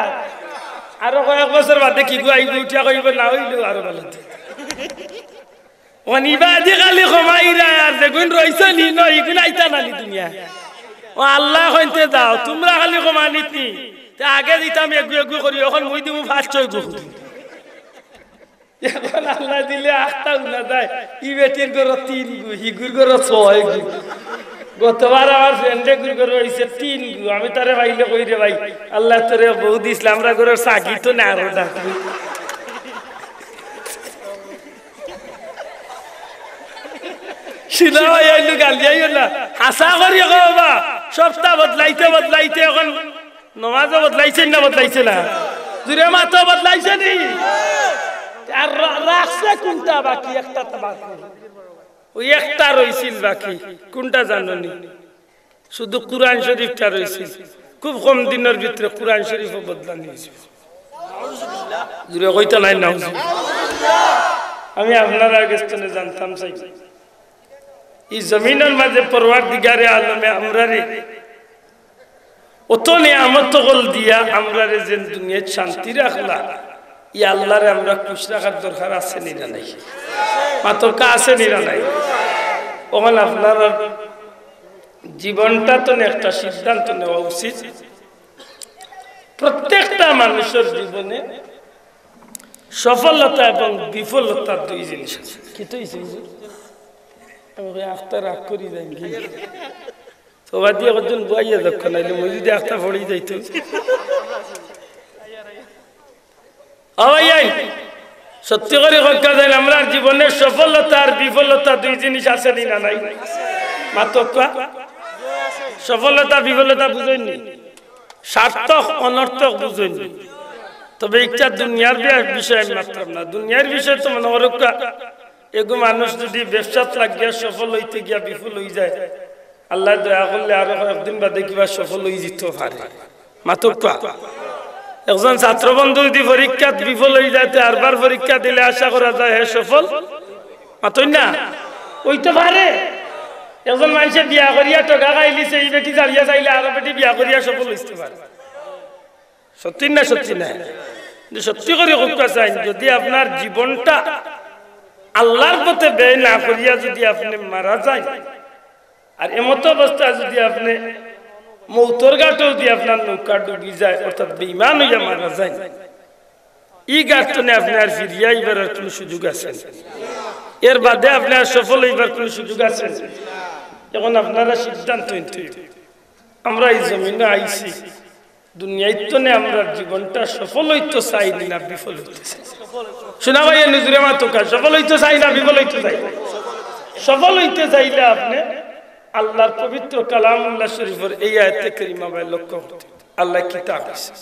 আরো কয়েক বছর বাদে কি আইব উঠিয়া কইব না হইলো আরো ভালো অনিবাদি খালি কমাইরা আর যেগুন রইছে নি নই গুণ আইতা নালি দুনিয়া ও আল্লাহ কইতে দাও তোমরা খালি কমানিত নি তে আগে দিতাম এগু করি এখন মই দিমু 5-6 গু এখন আল্লাহ দিলে 8টা গুণা দেয় ই বেটির গর 3 গু হিগুর গর 6 গু। গতবার আমার ফ্রেন্ডে গুর করে হইছে 3 গু, আমি তারে ভাইলে কই রে ভাই আল্লাহ তোরে বহু দিছলা আমরা গরের সাগি তো না আরো ডাক সিনেমা আইলো গালি আইলো না হাসা করি বাবা সপ্তাহ বদলাইতে এখন নমাজও বদলাইছেন না বদলাইছে না জুরে মাতো বদলাইছে নি আর রাখছে কোনটা বাকি একটা তো বাকি ওই একটা রইছিল বাকি কোনটা জানোনি শুধু কুরআন শরীফটা রইছিল খুব কম দিনের ভিতরে কুরআন শরীফও বদলানি হয়েছে জুরে কইতা নাই না আমি আপনারা আগে জানতাম চাই এই জমিনের মাঝে পরওয়ারদিগারে আলমে আমরারে অত নিয়ামত গল দিয়া আমরারে যে দুনিয়ায় শান্তি রাখলা ই আল্লাহরে আমরা খুশ রাখার দরকার আছে নি না নাই মাত্র কা আছে নি না নাই ওখানে আপনার জীবনটা তো একটা সিদ্ধান্ত নেওয়া উচিত প্রত্যেকটা মানুষের জীবনে সফলতা এবং বিফলতা দুই জিনিস আছে কি তো আমি আখতা রাগ করি যাই কি সবাই দিয়ে একজন বইয়া দক্ষ নাইলে মই যদি আখতা পড়ি যাইতো সত্যি করে কথা দেন আমরা জীবনের সফলতা আর বিফলতা দুই জিনিস আছে না নাই মাত্র সফলতা বিফলতা বুঝেননি সার্থক অনর্থক বুঝেননি তবে একটা দুনিয়ার বিষয় মাত্র না দুনিয়ার বিষয় তো মনে ওরকা এগো মানুষ যদি ব্যবসাত লাগিয়া সফল হইতে গিয়া বিফল হয়ে যায় আল্লাহ দয়া করলে আরো একদিন বাদে কিবা সফল হয়ে যেতে পারে মাত্র একজন ছাত্র বন্ধু যদি পরীক্ষাত বিফল হয়ে যায় আরবার পরীক্ষা দিলে আশা করা যায় হে সফল মাত্র না ওইতে পারে একজন মানুষে বিয়া করিয়া টাকা খাইলিছে এই বেটি জারিয়া চাইলে আরো বেটি বিয়া করিয়া সফল হইতে পারে সত্যি না সত্যি করে কথা চাই যদি আপনার জীবনটা আল্লাহর পথে ব্যয় না করিয়া যদি আপনি মারা যায় আর এমতো অবস্থা যদি আপনি মৌতর ঘাটেও যদি আপনার নৌকা ডুবি যায় অর্থাৎ বেঈমান হইয়া মারা যায় এই ঘাটনে আপনি আর ফিরিয়া এবার কোন সুযোগ আছে এর বাদে আপনি আর সফল হইবার কোন সুযোগ আছে এখন আপনারা সিদ্ধান্ত নিতে আমরা এই জমিনে আইছি দুনিয়ায় তো আমরা জীবনটা সফল হইতে চাই না বিফল হইতে চাই শোনা ভাই নিজরে মাতুকা সফল হইতে চাই না বিফল হইতে চাই সফল হইতে চাইলে আপনি আল্লাহর পবিত্র কালামুল্লাহ শরীফের এই আয়াতে কারিমা ভাই লক্ষ্য করতে আল্লাহ কিতাব আছে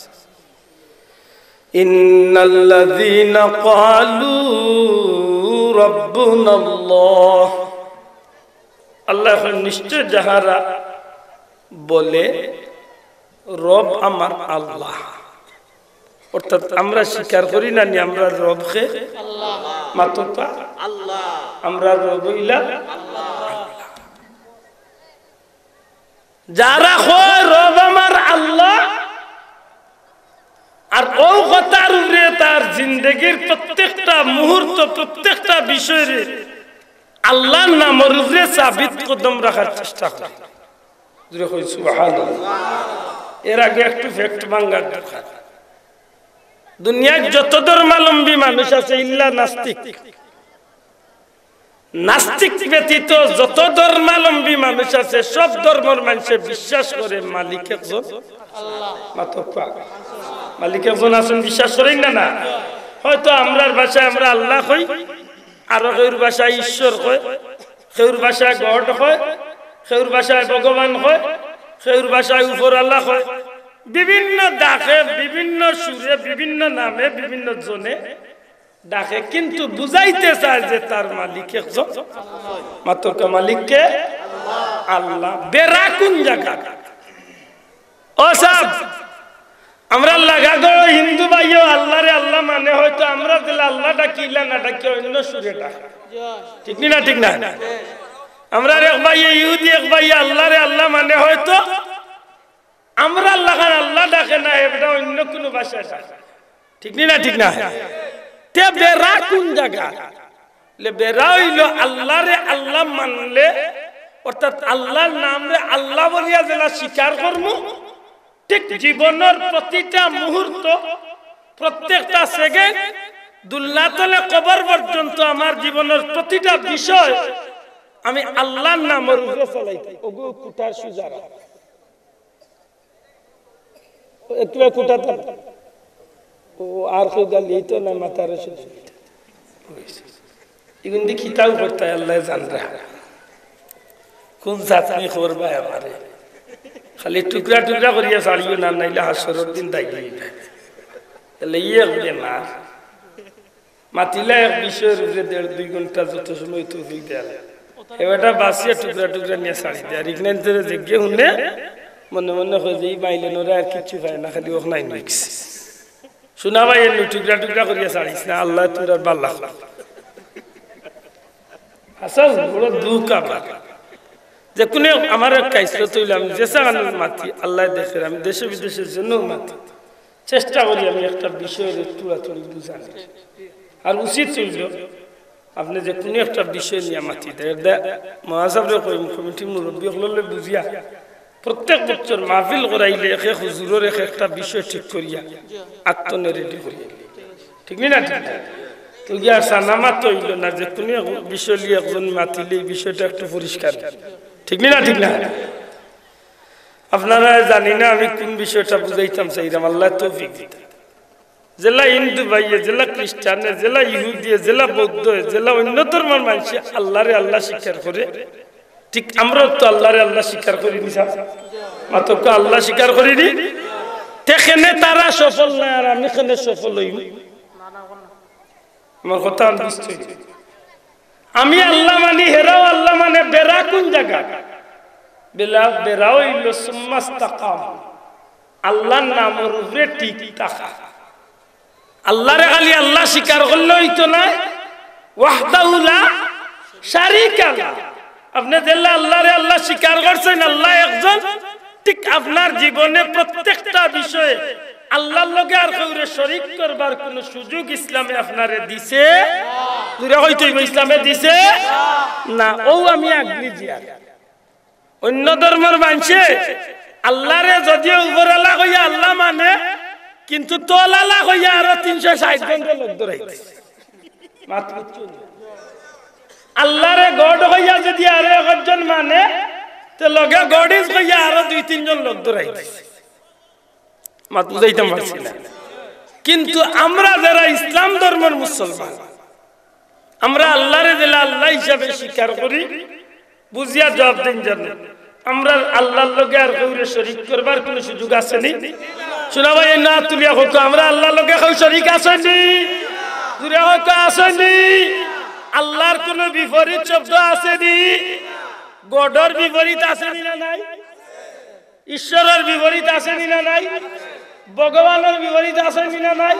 ইন্নাল্লাযীনা ক্বালু রাব্বুনাল্লাহ আল্লাহ নিশ্চয় যাহারা বলে রব আমার আল্লাহ অর্থাৎ আমরা স্বীকার করি না নি আমরা রবকে আল্লাহ মাত্র আল্লাহ আমরা রব হইলা আল্লাহ যারা কয় রব আমার আল্লাহ আর ও কথার উপরে তার জিন্দেগির প্রত্যেকটা মুহূর্ত প্রত্যেকটা বিষয়ে আল্লাহর নামের উপরে সাবিত কদম রাখার চেষ্টা করে জোরে কই সুবহানাল্লাহ এর আগে একটু ফ্যাক্ট ভাঙার দরকার দুনিয়ায় যত ধর্মাবলম্বী মানুষ আছে ইল্লা নাস্তিক ব্যতীত যত ধর্মাবলম্বী মানুষ আছে সব ধর্মের মানুষে বিশ্বাস করে মালিক একজন আল্লাহ মাত্র মালিক একজন আছেন বিশ্বাস করেন না হয়তো আমরার ভাষায় আমরা আল্লাহ কই আর কেউর ভাষায় ঈশ্বর কয় কেউর ভাষায় গড কয় কেউর ভাষায় ভগবান কয় কেউর ভাষায় উপর আল্লাহ কয় বিভিন্ন ডাকে বিভিন্ন সুরে বিভিন্ন নামে বিভিন্ন জনে ডাকে কিন্তু বুঝাইতে চায় যে তার মালিক একজন মাত্র মালিককে আল্লাহ বেরা কোন জায়গা ও সাহেব আমরা লাগা গো হিন্দু ভাইও আল্লাহরে আল্লাহ মানে হয়তো আমরা দিলে আল্লাহ ডাকিলা না ডাকি অন্য সুরে ডাকে ঠিক না ঠিক না আমরা এক ভাই ইহুদি এক ভাই আল্লাহরে আল্লাহ মানে হয়তো আমরা আল্লাহ ডাকে না এটা অন্য কোনো ভাষায় ডাকে ঠিক না ঠিক না তে বেরা কোন জায়গা লে বেরা হইলো আল্লাহরে আল্লাহ মানলে অর্থাৎ আল্লাহর নামে আল্লাহ বলিয়া যেটা স্বীকার করমু ঠিক জীবনের প্রতিটা মুহূর্ত প্রত্যেকটা সেকেন্ড দুল্লাতলে কবর পর্যন্ত আমার জীবনের প্রতিটা বিষয় আমি আল্লাহর নামের উপরে চালাইতে ওগো কুটার সুজারা একটু কুটাতা ও আর কেউ গালি তো না মাথার এগুন দিয়ে খিতাও করতে আল্লাহ জান রা কোন চাটনি করবা আমারে খালি টুকরা টুকরা করিয়া ছাড়িও না, নাইলে হাসরের দিন দায়ী তাহলে ইয়ে হবে না। মাতিলা এক বিষয়ের উপরে 1.5-2 ঘন্টা যত সময় তৌফিক দেয়া এবারটা বাসিয়া টুকরা টুকরা নিয়ে ছাড়ি দেয়। আর ইগনান জেগে শুনে মনে মনে হয় যে মাইলেন ওরা আর কিছু পায় না, খালি ওক নাই মিক্স শোনা ভাই এমনি টুকরা টুকরা করিয়া ছাড়িস না, আল্লাহ তোর আর ভাল লাগলো। আসল বড় দুঃখ আমার যে কোনো আমার কাইসলো তৈলাম যেসা মাতি আল্লাহ দেখে, আমি দেশে বিদেশের জন্য মাতি চেষ্টা করি আমি একটা বিষয়ের তুড়াতুড়ি বুঝানি। আর উচিত হইল আপনি যে কোনো একটা বিষয় নিয়ে মাতি দেয় মহাসাবরে কমিটি মুরব্বী হলে বুঝিয়া প্রত্যেক বছর মাহফিল করাইলে এক এক হুজুরের এক একটা বিষয় ঠিক করিয়া আত্মনে রেডি করিয়া, ঠিক না? ঠিক না তো গিয়া সানামাত হইল না যে কোনো বিষয় নিয়ে একজন মাতিলে এই বিষয়টা একটু পরিষ্কার, ঠিক না? ঠিক না? আপনারা জানি না আমি কোন বিষয়টা বুঝাইতাম চাইলাম, আল্লাহ তৌফিক দিতে। জেলা হিন্দু ভাইয়ে, জেলা খ্রিস্টানে, জেলা ইহুদিয়ে, জেলা বৌদ্ধ, জেলা অন্য ধর্মের মানুষ আল্লাহরে আল্লাহ স্বীকার করে, ঠিক আমরাও তো আল্লাহরে আল্লাহ স্বীকার করিনি, মাত্র আল্লাহ স্বীকার করিনি, সেখানে তারা সফল না আর আমি এখানে সফল হইব। আমার কথা বুঝতে, আমি আল্লাহ মানি, হেরাও আল্লাহ মানে, বেড়া কোন জায়গা? বেড়াও হইল সুম্মাস্তাকাম, আল্লাহর নামের উপরে ঠিক থাকা। আল্লাহরে খালি আল্লাহ স্বীকার করলে হইতো না, ওয়াহদাহু লা শারীকা লাহু। আপনি যেলা আল্লাহরে আল্লাহ স্বীকার করছেন, আল্লাহ একজন, ঠিক আপনার জীবনে প্রত্যেকটা বিষয়ে আল্লাহর লগে আর কাউরে শরীক করবার কোন সুযোগ ইসলামে আপনারে দিছে না? হইতো ইসলামে দিছে না। ও আমি আগ্রী জিয়া অন্য ধর্মের মানুষে আল্লাহরে যদিও উপরালা হইয়া আল্লাহ মানে, কিন্তু তোলালা হইয়া আরো 360 জন লোক ধরাইছে। আল্লাহরে গড হইয়া যদি আরো একজন মানে, তো লগে গডিস হইয়া আরো 2-3 জন লোক ধরাইছে। মাত বুঝাইতে পারছি না। কিন্তু আমরা যারা ইসলাম ধর্মের মুসলমান, আমরা আল্লাহরে দিলা আল্লাহ হিসাবে স্বীকার করি, বুঝিয়া জবাব দিন জানি আমরা আল্লাহর লগে আর কাউরে শরীক করবার কোন সুযোগ আছে নি? শোনা ভাই না তুলিয়া হোক, আমরা আল্লাহর লগে কাউ শরীক আছে নি? দূরে হোক আছে নি? আল্লাহর কোন বিপরীত শব্দ আছে নি? গডর বিপরীত আছে নি না নাই? ঈশ্বরের বিপরীত আছে নি না নাই? ভগবানের বিপরীত আছে নি না নাই?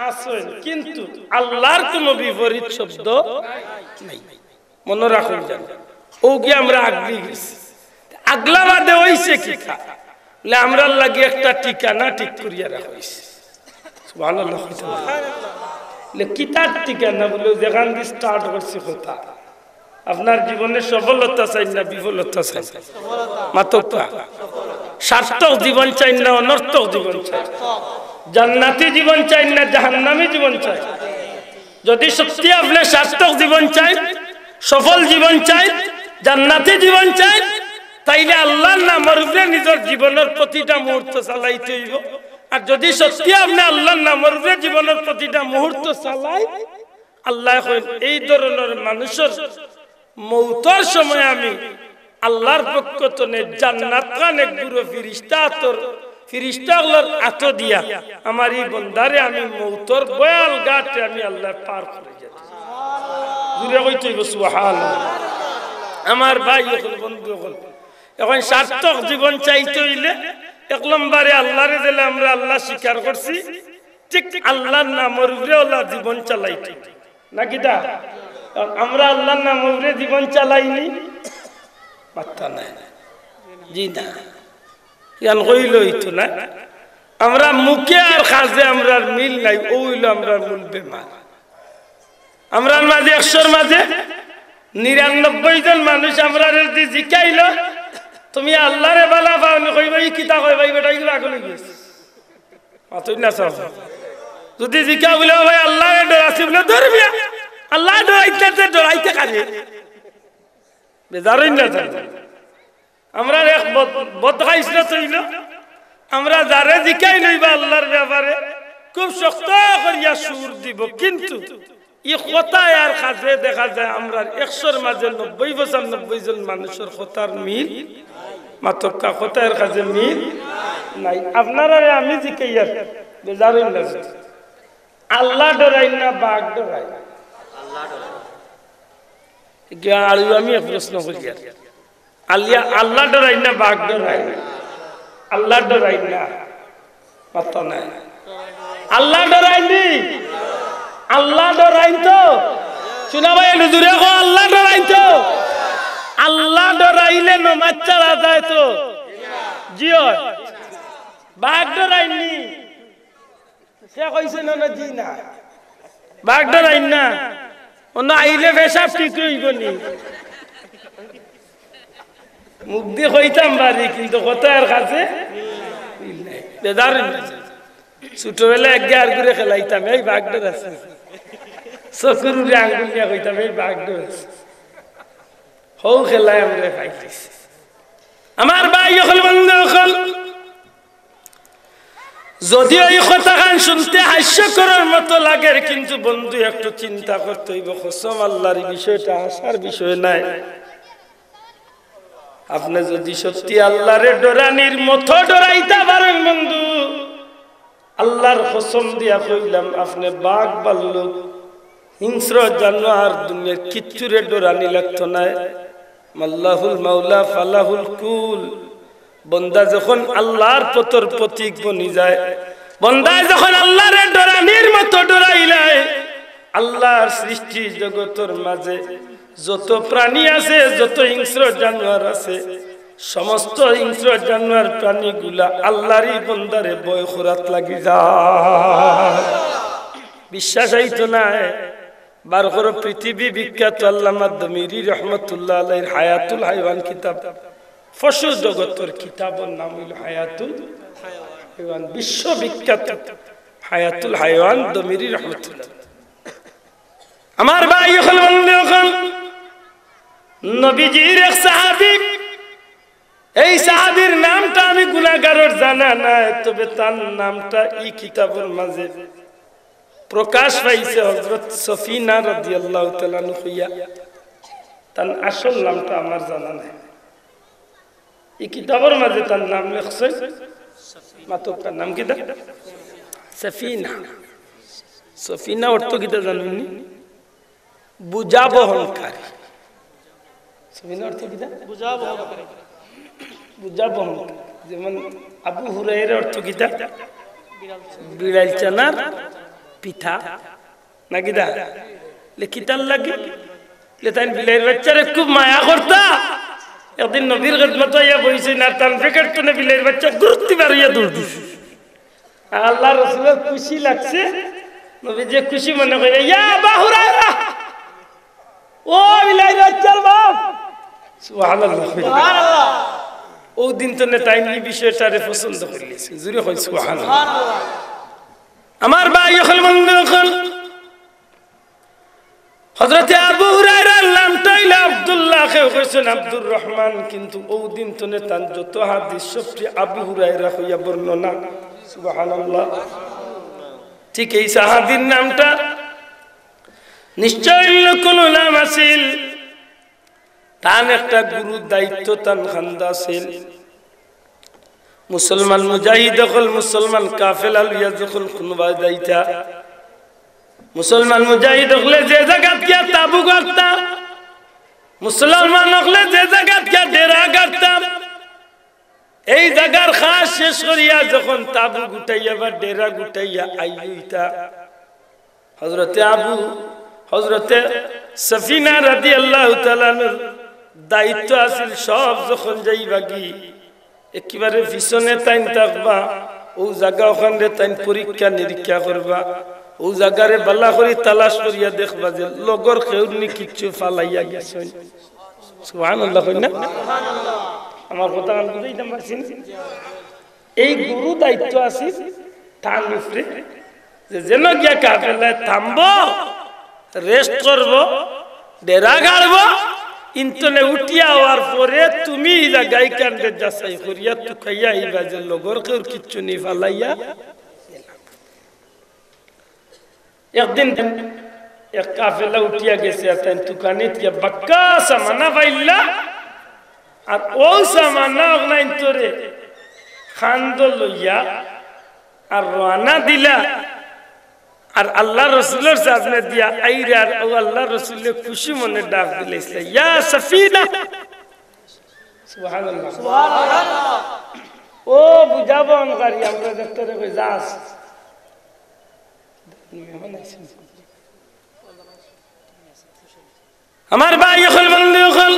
আছে। কিন্তু আল্লাহর কোন বিপরীত শব্দ নাই, মনে রাখুন। ও কি আমরা আগ্রী গেছি, আগলা বাদে হইছে কি আমরা লাগে একটা ঠিকানা ঠিক করিয়া রাখা হইছে। সুবহানাল্লাহ। কিতার ঠিকানা বলে যেখান দিয়ে স্টার্ট করছে কথা, আপনার জীবনে সফলতা চাই না বিফলতা চাই? মাতকা সার্থক জীবন চাই না অনর্থক জীবন চাই? জান্নাতি জীবন চাই না জাহান্নামী জীবন চাই? যদি সত্যি আপনি সার্থক জীবন চাই, সফল জীবন চাই, জান্নাতি জীবন চাই, তাইলে আল্লাহর নামের উপরে নিজের জীবনের প্রতিটা মুহূর্ত চালাইতে হইব। আর যদি সত্যি আপনি আল্লাহর নামের উপরে জীবনের প্রতিটা মুহূর্ত চালাই, আল্লাহ এই ধরনের মানুষের মৌতের সময় আমি আল্লাহর পক্ষ থেকে জান্নাত কানে গুরু ফিরিস্তাগুলোর আত দিয়া আমার এই বন্দারে আমি মৌতের বয়াল ঘাটে আমি আল্লাহ পার করে যেতে। দূরে কইতে হইব সুবহানাল্লাহ। আমার ভাই হল, বন্ধু হল, এখন সার্থক জীবন চাইতে হইলে 1 নম্বরে আল্লাহরে দিলে আমরা আল্লাহ স্বীকার করছি, ঠিক আল্লাহর নামের উপরে আল্লাহ জীবন চালাইতে নাকি দা? আমরা আল্লাহর নামের উপরে জীবন চালাইনি, পাত্তা নাই। জি না, ইয়ান কইল হইতো না। আমরা মুখে আর কাজে আমরা মিল নাই, ও হইল আমরা মূল বেমার। আমরা মাঝে 100-র মাঝে 99 জন মানুষ আমরা যদি জিকাইল তুমি আল্লাহরে বালা পাওনি, কইবা ই কিতা কই ভাই বেটা এগুলো আগলে গেছে মাতই না সব। যদি জিকা বলে ভাই আল্লাহরে ডরাছি বলে ধরবি, আল্লাহ ডরাইতে কাজে বেজারই না জান। আমরা এক বদগাইসরা হইল, আমরা যারে জিকাই লইবা আল্লাহর ব্যাপারে খুব শক্ত করিয়া সুর দিব, কিন্তু ই কথায় আর কাজে দেখা যায় আমরা 100-র মাঝে 90-95 জন মানুষের কথার মিল মাত্র কথার কাজে মিল নাই। আপনারা আমি জিকাইয়ার বেজারই না, আল্লাহ ডরাই না বাঘ ডরাই? আর আমি এক প্রশ্ন করি, আল্লাহ ডরাই না বাঘ ডরাই? আল্লাহ ডরাই না মাথা নাই, আল্লাহ ডরাইনি, আল্লাহ ডরাই তো শোনা ভাই জুড়ে গো, আল্লাহ ডরাই তো, আল্লাহ ডরাইলে নমাজ চালা যায় তো জিও, বাঘ ডরাইনি সে কইছে না জি না, বাঘ ডরাই না অন্য আইলে পেশাব ঠিক রইব নি, মুখ দিয়ে কইতাম বাড়ি কিন্তু কথার কাছে বেদার। ছোটবেলা এক আর ঘুরে খেলাইতাম এই বাঘ ডর আছে, চকুর আঙ্গুল নিয়ে কইতাম এই বাঘ ডর আছে, হৌ খেলায় আমরা খাইতেছি। আমার ভাই হল বন্ধু হল, যদিও এই কথাখান শুনতে হাস্যকরের মতো লাগে কিন্তু বন্ধু একটু চিন্তা করতে হইব, কসম আল্লাহর বিষয়টা আসার বিষয় নাই। আপনি যদি সত্যি আল্লাহরে ডরানির মতো ডরাইতে পারেন বন্ধু, আল্লাহর কসম দিয়া কইলাম আপনি বাঘ ভাল্লুক হিংস্র জানোয়ার দুনিয়ার কিচ্ছুরে ডরানি লাগতো না। মাল্লাহুল মাওলা ফালাহুল কুল, বন্দা যখন আল্লাহর পথর প্রতীক বনি যায়, বন্দা যখন আল্লাহরে ডরানির মতো ডরাইলায়, আল্লাহর সৃষ্টি জগতের মাঝে যত প্রাণী আছে, যত হিংস্র জানোয়ার আছে, সমস্ত হিংস্র জানোয়ার প্রাণীগুলা আল্লাহরই বন্দারে ভয় খোরাত লাগি যায়। বিশ্বাস হইতো না? বার করো পৃথিবী বিখ্যাত আল্লামা দমিরি রহমতুল্লাহ আলাইহির হায়াতুল হাইওয়ান কিতাব, পশু জগতের কিতাবের নাম হইল হায়াতুল হাইওয়ান, বিশ্ববিখ্যাত হায়াতুল হাইওয়ান দমিরি রহমতুল্লাহ। আমার ভাই হল বন্ধু হল, নবীজির এক সাহাবী, এই সাহাবীর নামটা আমি গুনাহগারের জানা নাই, তবে তার নামটা এই কিতাবের মাঝে প্রকাশ পাইছে হযরত সফিনা রাদিয়াল্লাহু তাআলা আনহা। তার আসল নামটা আমার জানা নাই, এই কিতাবের মাঝে তার নাম লেখছে মাত্র, তার নাম কি? সফিনা। সফিনা অর্থ কিতা জানেননি? বুঝা বহনকারী। সফিনা অর্থ কিতা? বুঝা বহনকারী, বুঝা বহনকারী। যেমন আবু হুরায়রা অর্থ কিতা? বিড়াল চানার পিঠা না কিতা কিতার লাগে তাই বিলের বাচ্চারে খুব মায়া করতা। একদিন নবীর খেদমত হইয়া বইছে না, তান ফেকেট তো বিলের বাচ্চা গুরুত্ব বাড়িয়া দৌড় দিছে। আল্লাহ রাসূলের খুশি লাগছে, নবী যে খুশি মনে করে, ইয়া আবু হুরায়রা, ও বিলের বাচ্চার বাপ, সুবহানাল্লাহ সুবহানাল্লাহ। ও দিন তো না তাই এই বিষয়টারে পছন্দ করলেছে, জুরে কই সুবহানাল্লাহ। আমার ভাই হল বন্ধু হল, হযরত আবু হুরায়রার নামটা হইল আব্দুল্লাহ, কেউ কইছেন আব্দুর রহমান, কিন্তু ও দিন তো না তান যত হাদিস সবটি আবু হুরায়রা হইয়া বর্ণনা, সুবহানাল্লাহ। ঠিক এই সাহাবীর নামটা নিশ্চয় কোন নাম আছিল, তার একটা গুরু দায়িত্ব তান খান্দা ছিল। মুসলমান মুজাহিদ হল, মুসলমান কাফেলা লইয়া যখন কোনবা যাইতা, মুসলমান মুজাহিদ হলে যে জায়গাত গিয়া তাবু গাড়তাম, মুসলমান হলে যে জায়গাত গিয়া ডেরা গাড়তাম, এই জায়গার খাস শেষ করিয়া যখন তাবু গুটাইয়া বা ডেরা গুটাইয়া আইতা, হযরতে সফিনা রাদিয়াল্লাহু তাআলা দায়িত্ব আছিল সব যখন যাইবা কি একেবারে পিছনে তাইন থাকবা, ও জায়গা ওখানে তাইন পরীক্ষা নিরীক্ষা করবা, ও জায়গারে বালা করি তালাশ করিয়া দেখবা যে লগর কেউনি কিচ্ছু ফালাইয়া গেছে। সুবহানাল্লাহ কই না? আমার কথা আমি বুঝাইতাম পারছেন? এই গুরু দায়িত্ব আছে তার উপরে, যে যেন গিয়া কাফেলায় থামবো, রেস্ট করবো, ডেরা গাড়বো, ইন্তনে উঠিয়া হওয়ার পরে তুমি জায়গায় কান্দে যাচাই করিয়া তুকাইয়া আইবা যে লগর কেউ কিচ্ছু নি ফালাইয়া। একদিন এক কাফেলা উঠিয়া গেছে আর তাই দোকানে গিয়া বাক্কা সামানা পাইলা আর ও সামানা অনলাইন তোরে খান্দ লইয়া আর রানা দিলা আর আল্লাহ রাসূলের সামনে দিয়া আইরা আর ও আল্লাহ রাসূলের খুশি মনে ডাক দিলে ইয়া সাফিনা সুবহানাল্লাহ সুবহানাল্লাহ ও বুঝাবো অনকারী আমরা ডাক্তারে কই যাস আমার ভাই হল বন্ধু হল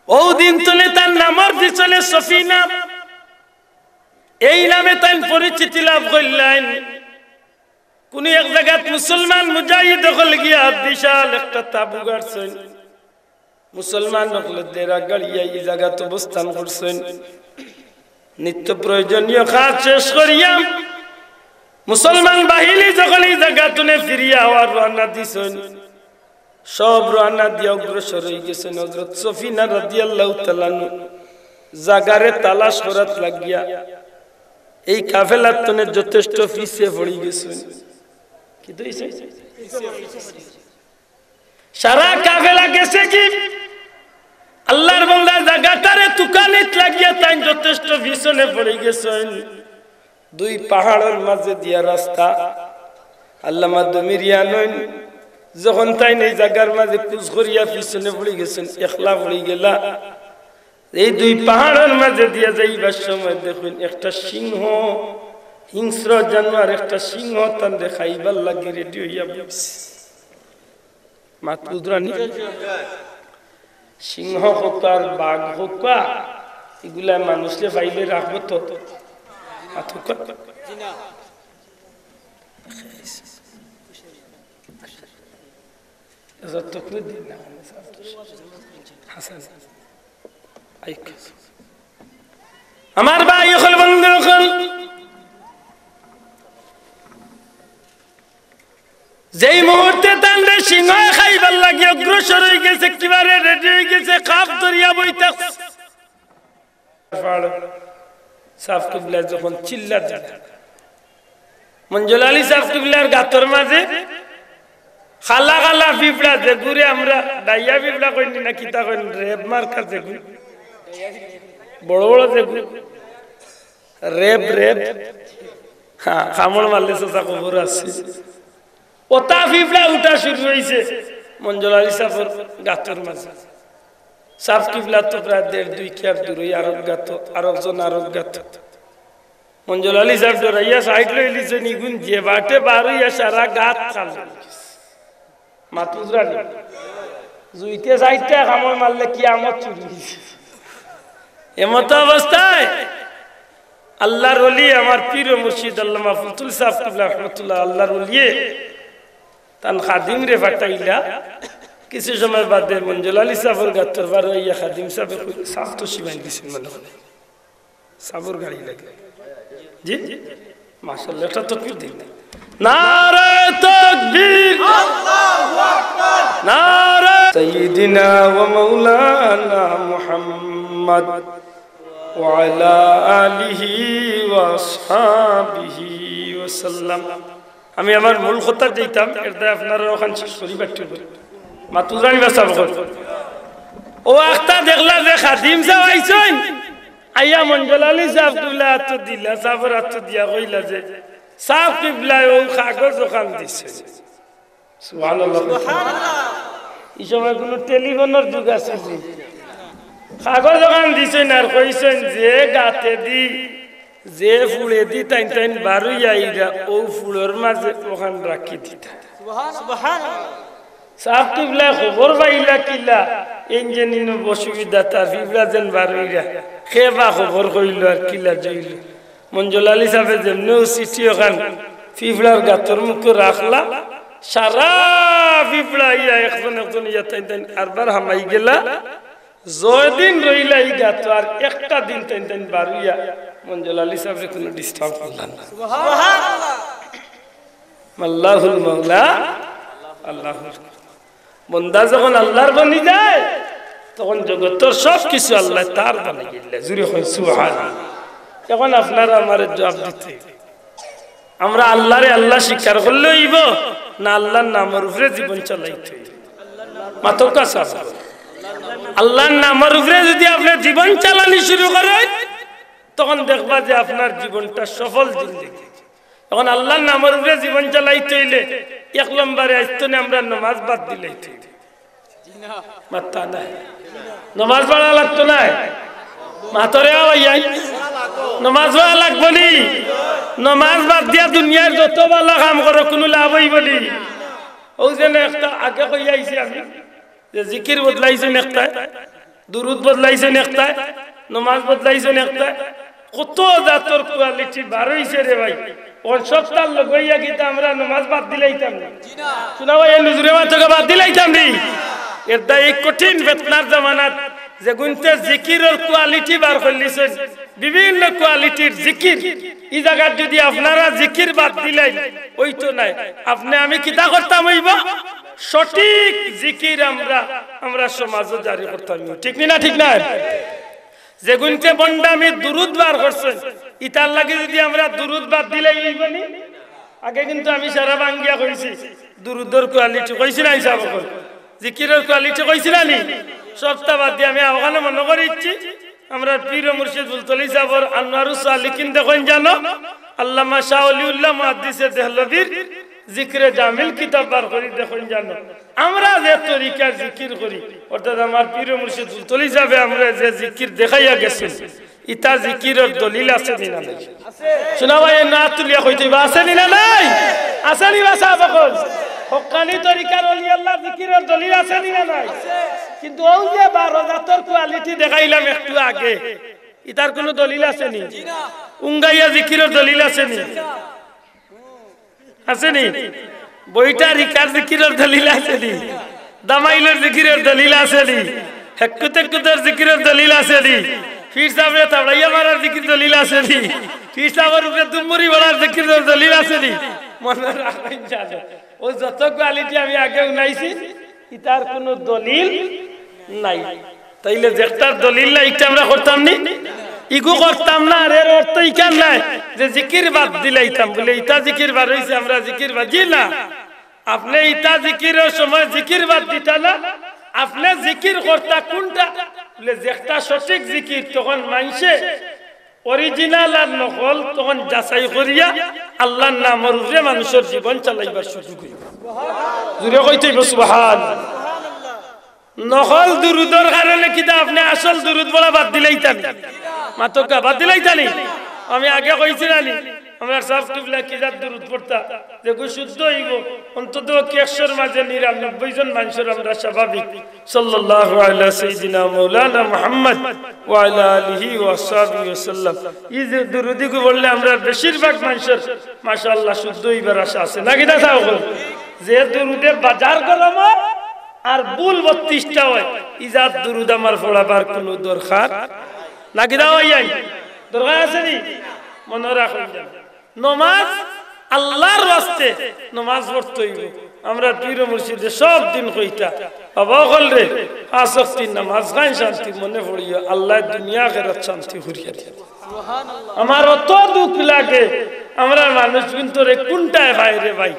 ও দিন তলে তার নামের পিছনে সফিনা এই নামে তাই পরিচিতি লাভ করলেন কোন এক জায়গায় মুসলমান মুজাহিদ হল গিয়া বিশাল একটা তাবু গাড়ছেন মুসলমান হকলদের গাড়িয়া এই জায়গাতে অবস্থান করছেন নিত্য প্রয়োজনীয় কাজ শেষ করিয়া মুসলমান বাহিনী যখন এই জায়গাটুনে ফিরিয়া হওয়ার রওনা দিছেন সব রওনা দিয়ে অগ্রসর হয়ে গেছেন হযরত সফিনা রাদিয়াল্লাহু তাআলা জাগারে তালাশ করাত লাগিয়া এই কাফেলার তনে যথেষ্ট পিছিয়ে পড়ে গেছেন কি দইছে সারা কাফেলা গেছে কি আল্লাহর বান্দা জায়গাটারে তুকানিত লাগিয়া তাই যথেষ্ট পিছনে পড়ে গেছেন দুই পাহাড়ের মাঝে দিয়া রাস্তা আল্লামা দমিরিয়ানন যখন তাই এই জায়গার মাঝে কুচ করিয়া পিছনে পড়ে গেছেন একলা পড়ে গেলা এই দুই পাহাড়ের মাঝে দিয়া যাইবার সময় দেখুন একটা সিংহ হিংস্র জানোয়ার একটা সিংহ তান দেখাইবার লাগি রেডি হইয়া বসে মাতুদ্রানি সিংহ হোক আর বাঘ হোক এগুলা মানুষকে পাইলে রাখবো তো আমার ভাই হল বন্ধু হল যেই মুহূর্তে তান্ডে সিংহ খাইবার লাগে অগ্রসর হয়ে গেছে কিবারে রেডি হয়ে গেছে কাপ ধরিয়া বইতে সাফ কিবলা যখন চিল্লা যায় মঞ্জুল আলী সাফ কিবলার গাতর মাঝে খালা খালা পিঁপড়া যে ঘুরে আমরা ডাইয়া পিঁপড়া কইনি না কিতা কইন রেব মার্কা যে বড় বড় যে রেব রেব হ্যাঁ কামড় মারলে সোজা খবর আছে ওটা পিঁপড়া উঠা শুরু হয়েছে মঞ্জুল আলী সাফর গাতর মাঝে সাফ কিবলা তো প্রায় 1.5 কিয়ার দূর আরব গাত আরেকজন আরব গাত মঞ্জুল আলী সাহেব ডরাইয়া সাইড লই লিছে নিগুন যে বাটে বারইয়া সারা গাত খাল মাতুজরা জুইতে সাইডটা কামড় মারলে কিয়ামত চুরি হইছে এমত অবস্থায় আল্লাহর ওলি আমার পীর ও মুর্শিদ আল্লামা ফুতুল সাহেব কিবলা রাহমাতুল্লাহ আল্লাহর ওলি তান খাদিম রে ফাটাইলা কিছু সময় বাদে মঞ্জুল আলী সাফর গাতর বার হইয়া খাদিম সাহেব সাফ তো শিবাই দিছেন মনে হয় সাবর গাড়ি লাগে জি মাশাআল্লাহ এটা তো কি দিন নারে তাকবীর আল্লাহু আকবার নারে সাইয়্যিদিনা ওয়া মাওলানা মুহাম্মদ ওয়া আলা আলিহি ওয়া আসহাবিহি ওয়া সাল্লাম আমি আমার মূল কথা দিতাম এটা আপনারা ওখান শেষ করি বাকি মাতুজানি বাসাব ও একটা দেখলা যে খাদিম সাহেব আইছেন আইয়া মঞ্জুল আলী সাহেব কিবলা তো দিলা সাফর তো দিয়া কইলা যে সাফ কিবলা ও কাগজ ওখান দিছে সুবহানাল্লাহ সুবহানাল্লাহ এই সময় কোন টেলিফোনের যুগ আছে কাগজ ওখান দিছেন আর কইছেন যে গাতে দি যে ফুলে দি টাইন টাইন বারুইয়া আইরা ও ফুলের মাঝে ওখান রাখি দিতা সুবহানাল্লাহ সাফ কিবলা খবর পাইলা কিলা ইঞ্জিনিন অসুবিধা তার ফিবরা যেন বারুইরা খেবা খবর কইল আর কিলা জইল মঞ্জুল আলী সাহেব যেমনি চিঠি ওখান ফিবরার গাতর মুখে রাখলা সারা ফিবরা ইয়া একজন ইয়া টাইন টাইন আরবার হামাই গেলা জয়দিন রইলা এই গাত আর একটা দিন টাইন টাইন বারুইয়া মঞ্জুল আলী সাহেব কোনো ডিস্টার্ব করলেন না সুবহানাল্লাহ আল্লাহুল মাওলা আল্লাহু বন্দা যখন আল্লাহর বনি যায় তখন জগতের সব কিছু আল্লাহ তার বানিয়ে দিলেন জুড়ে হয় সুবহানাল্লাহ এখন আপনারা আমার জবাব দিতে আমরা আল্লাহরে আল্লাহ স্বীকার করলে হইব না আল্লাহর নামের উপরে জীবন চালাইতে হইব মাতকা সাফ আল্লাহর নামের উপরে যদি আপনি জীবন চালানি শুরু করেন তখন দেখবা যে আপনার জীবনটা সফল জিন্দেগি তখন আল্লাহর নামের উপরে জীবন চালাইতে হইলে এক নম্বরে আইতনে আমরা নামাজ বাদ দিলাইতে মাত্তা নাই নামাজ পড়া লাগতো না মাতরে আইয়াই নামাজ পড়া লাগবো নি নামাজ বাদ দিয়া দুনিয়ার যত ভালো কাম করো কোনো লাভ হইব নি ওই যে একটা আগে কই আইছি আমি যে জিকির বদলাইছেন একটা দুরুদ বদলাইছেন একটা নামাজ বদলাইছেন একটা কত জাতর কোয়ালিটি বার হইছে রে ভাই ওর সপ্তাহ লগইয়া গিয়ে আমরা নামাজ বাদ দিলাইতাম না শোনা ভাই নুজুরে মাতকে বাদ দিলাইতাম নি এর দা এই কঠিন ফিতনার জামানাত যে গুনতে জিকিরের কোয়ালিটি বার করলিছেন বিভিন্ন কোয়ালিটির জিকির এই জায়গা যদি আপনারা জিকির বাদ দিলেন ওই তো নাই আপনি আমি কিতা করতাম হইব সঠিক জিকির আমরা সমাজে জারি করতাম ঠিক না ঠিক না যে গুনতে বন্ডা আমি দুরুদ বার করছেন ইতার লাগে যদি আমরা দুরুদ বাদ দিলাই হইবনি আগে কিন্তু আমি সারা বাঙ্গিয়া কইছি দুরুদের কোয়ালিটি কইছি না হিসাব করে জিকিরের কোয়ালিটি কইছি না নি সপ্তাহ বাদ দিয়ে আমি ওখানে মনে করেছি আমরা পীর মুর্শিদ বুলতলি সাহেবের আনোয়ারুস সালিকিন দেখেন জানো আল্লামা শাহ ওলিউল্লাহ মুহাদ্দিসে দেহলভীর জিকিরে জামিল কিতাব বার করি দেখেন জানো আমরা যে তরিকা জিকির করি অর্থাৎ আমার পীর মুর্শিদ বুলতলি সাহেবে আমরা যে জিকির দেখাইয়া গেছেন ইতা জিকিরের দলিল আছে না নাই শোনা ভাই না তুলিয়া কইতে আছে না নাই আছে নি বাসা বকল হকানি তরিকার ওলি আল্লাহ জিকিরের দলিল আছে না নাই কিন্তু ওই যে 12 জাতর কোয়ালিটি দেখাইলাম একটু আগে ইতার কোনো দলিল আছে নি উঙ্গাইয়া জিকিরের দলিল আছে নি আছে নি বইটা রিকার জিকিরের দলিল আছে নি দামাইলের জিকিরের দলিল আছে নি হেকুতেকুতের জিকিরের দলিল আছে নি পীর সাহেবের তাবড়াইয়া মারার জিকির দলিল আছে নি পীর সাহেবের উপরে দুমুরি বলার জিকিরের দলিল আছে নি মনে রাখবেন জানো ও যত কোয়ালিটি আমি আগে উনাইছি ইতার কোনো দলিল নাই তাইলে যেটার দলিল নাই এটা আমরা করতাম নি ইগো করতাম না আর এর অর্থ ইকান নাই যে জিকির বাদ দিলাইতাম বলে ইতা জিকির বার হইছে আমরা জিকির বাজি না আপনি ইতা জিকিরের সময় জিকির বাদ দিতা না আপনি জিকির করতা কোনটা বলে যেটা সঠিক জিকির তখন মানছে অরিজিনাল আর নকল তখন যাচাই করিয়া আল্লাহর নামের উপরে মানুষের জীবন চালাইবার সুযোগ হইব জোরে কইতে সুবহানাল্লাহ নকল দুরুদের কারণে কিটা আপনি আসল দুরুদ বলা বাদ দিলাইতাম মাতকা বাদ দিলাইতানি আমি আগে কইছি না আমরা সব টিবলা কিজাত দুরুদ পড়তা যে কো শুদ্ধ হইব অন্তত 100 এর মাঝে 99 জন মানুষের আমরা স্বাভাবিক সাল্লাল্লাহু আলা সাইয়্যিদিনা মাওলানা মুহাম্মদ ওয়া আলা আলিহি ওয়া সাহবিহি ওয়াসাল্লাম এই যে দুরুদি কো বললে আমরা বেশিরভাগ মানুষের মাশাআল্লাহ শুদ্ধ হইবার আশা আছে নাকি না তাও যে দুরুদে বাজার গরম আর বুল 32টা হয় ইজাত দুরুদ আমার পড়াবার কোনো দরকার নাকি দাও আই দরকার আছে নি মনে রাখুন নামাজ আল্লাহর ওয়াস্তে নামাজ পড়তে হইব আমরা পীর মুর্শিদে সব দিন কইতা বাবা বলরে আসক্তি নামাজ গান শান্তি মনে পড়িয়া আল্লাহ দুনিয়া আখিরাত শান্তি করিয়া দেন সুবহানাল্লাহ আমার অত দুঃখ লাগে আমরা মানুষ কিন্তু রে কোনটায় বাইরে ভাই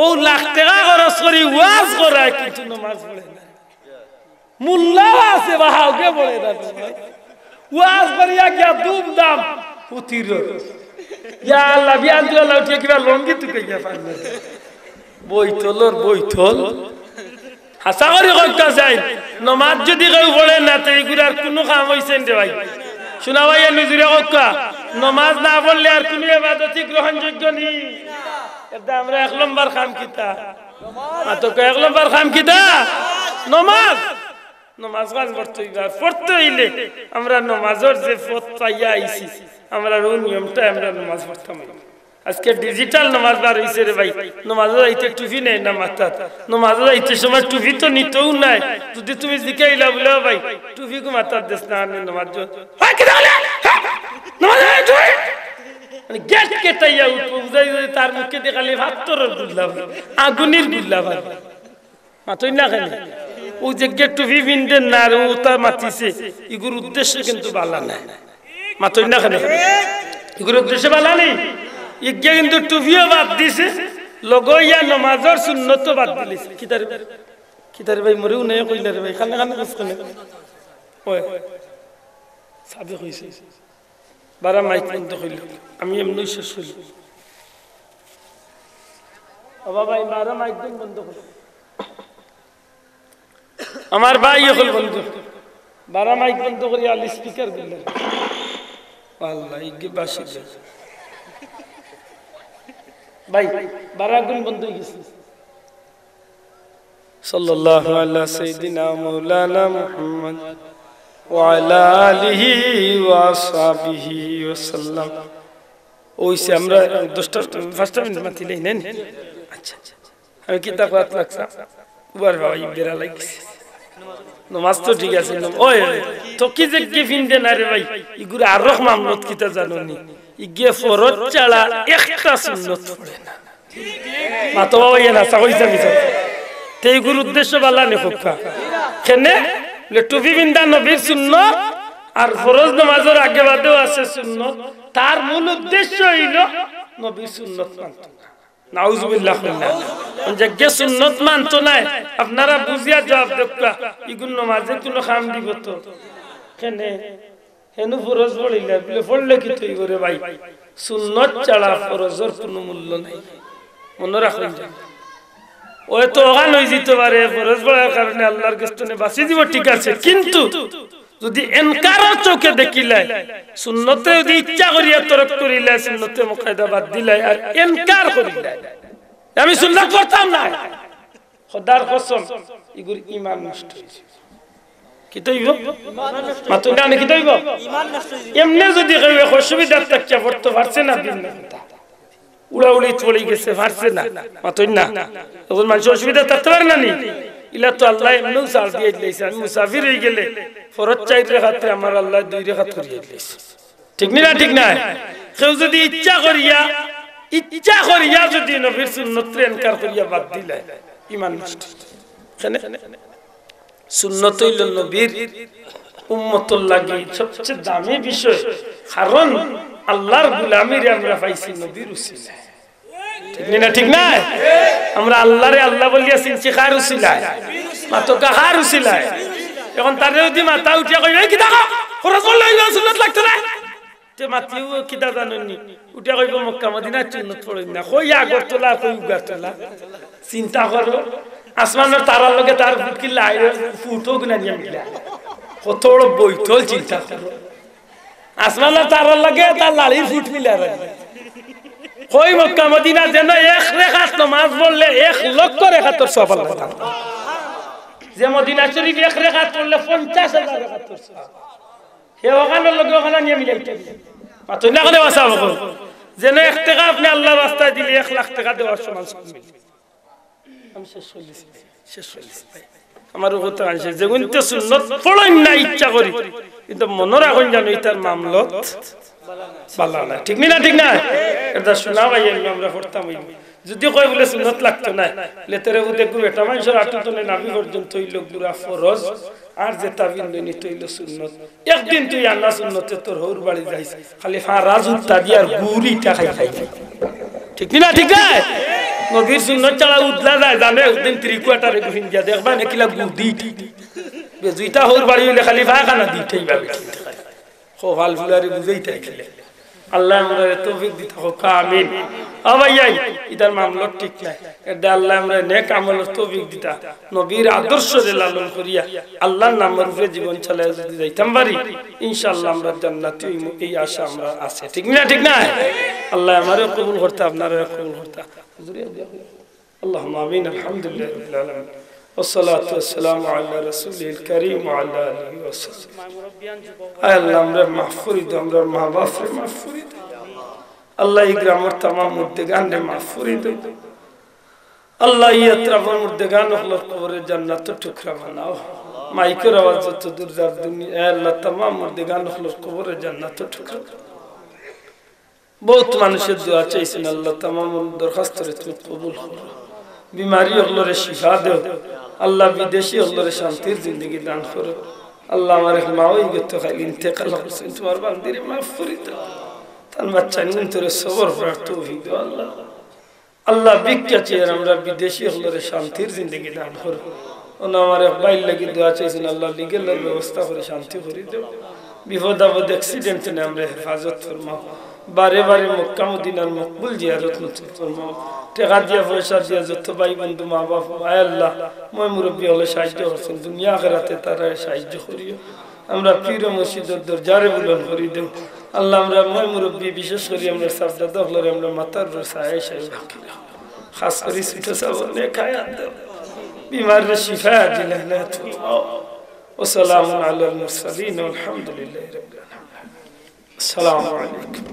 ও লাখ টাকা খরচ করি ওয়াজ করায় কিন্তু নামাজ পড়ে না মুল্লা আছে বাহাওকে পড়ে না ওয়াজ করিয়া গিয়া দুম দাম পুতির ইয়া আল্লাহ বিয়ান দিলা লাউটিয়া কিবা লঙ্গি তুকে গিয়া পারবে বইতলর বইতল হাসা করে কইতা যায় নামাজ যদি কেউ পড়ে না তো এগুলার কোনো কাম হইছে না ভাই শোনা ভাই নিজুরে কইতা নামাজ না পড়লে আর কোনো ইবাদত গ্রহণযোগ্য নেই এটা আমরা এক নম্বর কাম কিতা তো এক নম্বর কাম কিতা নামাজ নামাজ গান পড়তে হইলে আমরা নামাজের যে পথ পাইয়া আইছি আমরা ওই নিয়মটা আমরা নামাজ পড়তাম আজকে ডিজিটাল নামাজ বার হইছে রে ভাই নামাজে যাইতে টুপি নেই না মাথাত নামাজে যাইতে সময় টুপি তো নিতেও নাই যদি তুমি জিকাইলা বলে ভাই টুপি কো মাথাত দেস না নামাজ হয় কি তাহলে নামাজ মানে গেট কেটাইয়া উঠবো বুঝাই তার মুখে দেখালে ভাতরের গুল্লা আগুনের গুল্লা ভাই মাতই না কেন ও যে গেট টুপি বিনদেন না ও তার মাতিছে এগুর উদ্দেশ্য কিন্তু ভালো না মাতই না কেন এগুর উদ্দেশ্য ভালো নেই ইজ্ঞা কিন্তু টুপিও বাদ দিছে লগইয়া নামাজের সুন্নত বাদ দিলিছে কিতার ভাই মরেও নেই কইলা রে ভাই খানে খানে কষ্ট নেই ওই সাবে কইছে বারা মাইক বন্ধ কইল আমি এমনি শেষ হইল বাবা ভাই বারা মাইক বন্ধ কর আমার ভাই হল বন্ধু বারা মাইক বন্ধ করি আল স্পিকার দিল আল্লাহ ইগে বাসি ভাই বারা গুণ বন্ধ হয়ে গেছে সাল্লাল্লাহু আলা সাইয়্যিদিনা মাওলানা মুহাম্মদ ওয়া আলা আলিহি ওয়া আসহাবিহি ওয়া সাল্লাম ওইসে আমরা 10টা 5টা মিনিট মাতিলেই নেন আচ্ছা আমি কি তা কথা লাগছে উবার ভাই বেরা লাগছে নামাজ তো ঠিক আছে ওই তো কি যে গিফিন দেন আরে ভাই ইগুরা আর রহ মামলত কিতা জানোনি ইগে ফরজ ছাড়া একটা সুন্নত পড়ে না মাতো ভাই না সাইসা মিছা তেই গুরু উদ্দেশ্য বালা নে ফুকা কেনে লে টুপি বিন্দা নবীর সুন্নাত আর ফরজ নামাজের আগে বাদেও আছে সুন্নাত তার মূল উদ্দেশ্য হইল নবীর সুন্নাত মানতে নাউজুবিল্লাহ যে সুন্নাত মানতো না আপনারা বুঝিয়া জবাব দেবা ইগুন নামাজে কোনো কাম দিব তো কেনে হেনু ফরজ পড়িলা বলে পড়লে কি তুই করে ভাই সুন্নাত ছাড়া ফরজের কোনো মূল্য নাই মনে রাখুন ওই তো ওখান হয়ে যেতে পারে ফরজ পড়ার কারণে আল্লাহর কাছে বাঁচিয়ে দিব ঠিক আছে কিন্তু যদি এনকারের চোখে দেখিলাই সুন্নতে যদি ইচ্ছা করিয়া তরক করিলাই সুন্নতে মুকায়দা বাদ দিলাই আর এনকার করিলাই আমি সুন্নাত করতাম না খোদার কসম ইগুর ঈমান নষ্ট হইছে কি তৈব মাতুন না কি তৈব ঈমান নষ্ট হইছে এমনে যদি কই অসুবিধা থাকছে পড়তে পারছে না দিন না উড়াউড়ি চলে গেছে পারছে না মাতুন না তখন মানুষ অসুবিধা থাকতে পারে না নি ইলা তো আল্লাহ এমনও সাল দিয়ে দিয়েছে আমি মুসাফির হয়ে গেলে ফরজ 4 রাকাতে আমার আল্লাহ 2 রাকাত করিয়ে দিয়েছে ঠিক না ঠিক না কেউ যদি ইচ্ছা করিয়া যদি নবীর সুন্নাত ইনকার করিয়া বাদ দিলে ঈমান নষ্ট কেন সুন্নাত হইল নবীর উম্মতর লাগি সবচেয়ে দামি বিষয় কারণ আল্লাহর গোলামিরে আমরা পাইছি নবীর উসিলায় ঠিক না আমরা আল্লাহরে আল্লাহ বলিয়া চিনছি কার উসিলায় মাতো কার উসিলায় এখন তারে যদি মাথা উঠিয়া কই এই কি দেখো ফরজ পড়লে সুন্নাত লাগতো না তে মাতিও কিতা জানেননি উঠিয়া কইব মক্কা মদিনা সুন্নাত পড়েন না কই আগরতলা কই উগারতলা চিন্তা করো আসমানের তারার লগে তার ফুটকি লাই ফুটো গুনা নিয়ে মিলা কত বড় বৈঠল চিন্তা করো আসমানের তারার লগে তার লালির ফুট মিলা রাখবে কই মক্কা মদিনা যেন এক রেখাত নামাজ পড়লে 1 লক্ষ রেখাতর সওয়াব আল্লাহ যে মদিনা শরীফ এক রেখাত পড়লে 50,000 রেখাতর সওয়াব হে ওখানের লগে ওখানে নিয়ে মিলাইতে মাত্র না করে ওয়াসাব করো যেন 1 টাকা আপনি আল্লাহর রাস্তায় দিলে 1 লাখ টাকা দেওয়ার সমান মিলে আমি শেষ হইছে ভাই আমার কথা আছে যেগুন তো সুন্নাত পড়েন না ইচ্ছা করি কিন্তু মনে রাখুন জানো এটার মামলত বালা না ঠিক না এটা শোনা ভাই আমরা করতাম যদি কই বলে সুন্নাত লাগতো না লেতেরে উদে গুরু এটা মানুষের আটতনে নামি পর্যন্ত হইল গুরা ফরজ আর যে তাবিন দৈনি হইল সুন্নাত একদিন তুই আনা সুন্নতে তোর হৌর বাড়ি যাইস খালি ফারাজ উত্তা দি আর গুড়িটা খাই ঠিক না নবীর সুন্নাত ছাড়া উদলা যায় জানে একদিন 3 কোয়ার্টারে গুহিন দিয়া দেখবা নেকিলা গুদি বেজুইতা হৌর বাড়ি হইলে খালি ফাখানা দিতেই পাবে খোফাল ফুলারে বুঝাইতে খেলে আল্লাহ আমাদের তৌফিক দিতে হোক আমিন আবাইয়াই ইদার মামলা ঠিক নাই এটা আল্লাহ আমরা নেক আমলের তৌফিক দিতা নবীর আদর্শে লালন করিয়া আল্লাহর নামের উপরে জীবন চালায় যদি যাইতাম পারি ইনশাআল্লাহ আমরা জান্নাতে এই আশা আমরা আছে ঠিক না আল্লাহ আমারে কবুল করতে আপনারে কবুল করতে আল্লাহুম্মা আমিন আলহামদুলিল্লাহি রাব্বিল আলামিন والصلاه والسلام على رسوله الكريم وعلى اله وصحبه আল্লাহ আমরা মাফ করে দাও আমরা মা বাপরে মাফ করে দাও আল্লাহ এই গ্রামের तमाम মুর্দেগানকে মাফ করে দাও আল্লাহ এই আত্রাফের মুর্দেগান আল্লাহর কবরে জান্নাতের টুকরা বানাও মাইকের আওয়াজ যত দূর যার দুনিয়া আল্লাহ तमाम মুর্দেগান আল্লাহর কবরে জান্নাতের টুকরা বহুত মানুষের দোয়া চাইছেন আল্লাহ तमाम দরখাস্ত তুমি কবুল করো बीमारी अल्लाह शिफा दो अल्लाह विदेशी अल्लाह शांतिर जिंदगी दान करो अल्लाह हमारे माओ गतो खाली इंतकाल हुसैन तुम्हारे बंदे माफ कर दो তার বাচ্চা নিন তোরে সবর করার তৌফিক দাও আল্লাহ। আল্লাহ ভিক্ষা চেয়ে আমরা বিদেশি হলরে শান্তির জিন্দগি দান করো। ওনা আমার এক বাইর লাগি দোয়া চাইছেন আল্লাহ লিগেলের ব্যবস্থা করে শান্তি করে দেও। বিপদ আপদ অ্যাক্সিডেন্ট নে আমরা হেফাজত ফরমাও। বারে বারে মক্কা মদিনার মকবুল জিয়ারত নসিব ফরমাও। টাকা দিয়া পয়সা দিয়া যত ভাই বন্ধু মা বাপ আয় আল্লাহ মই মুরব্বী হলে সাহায্য করছেন দুনিয়া আখিরাতে তারা সাহায্য করিও। আমরা পীর মসজিদের দরজারে বুলন করি দেও আল্লাহ। আমরা মই মুরব্বী বিশেষ করে আমরা সাবদাদ হলরে আমরা মাতার সাহায্য সাহায্য খাস করে ছোট সাবনে খায়াত দেও। বিমার শিফা দিলে না তুলমাও। وسلام على المرسلين والحمد لله رب العالمين. السلام عليكم.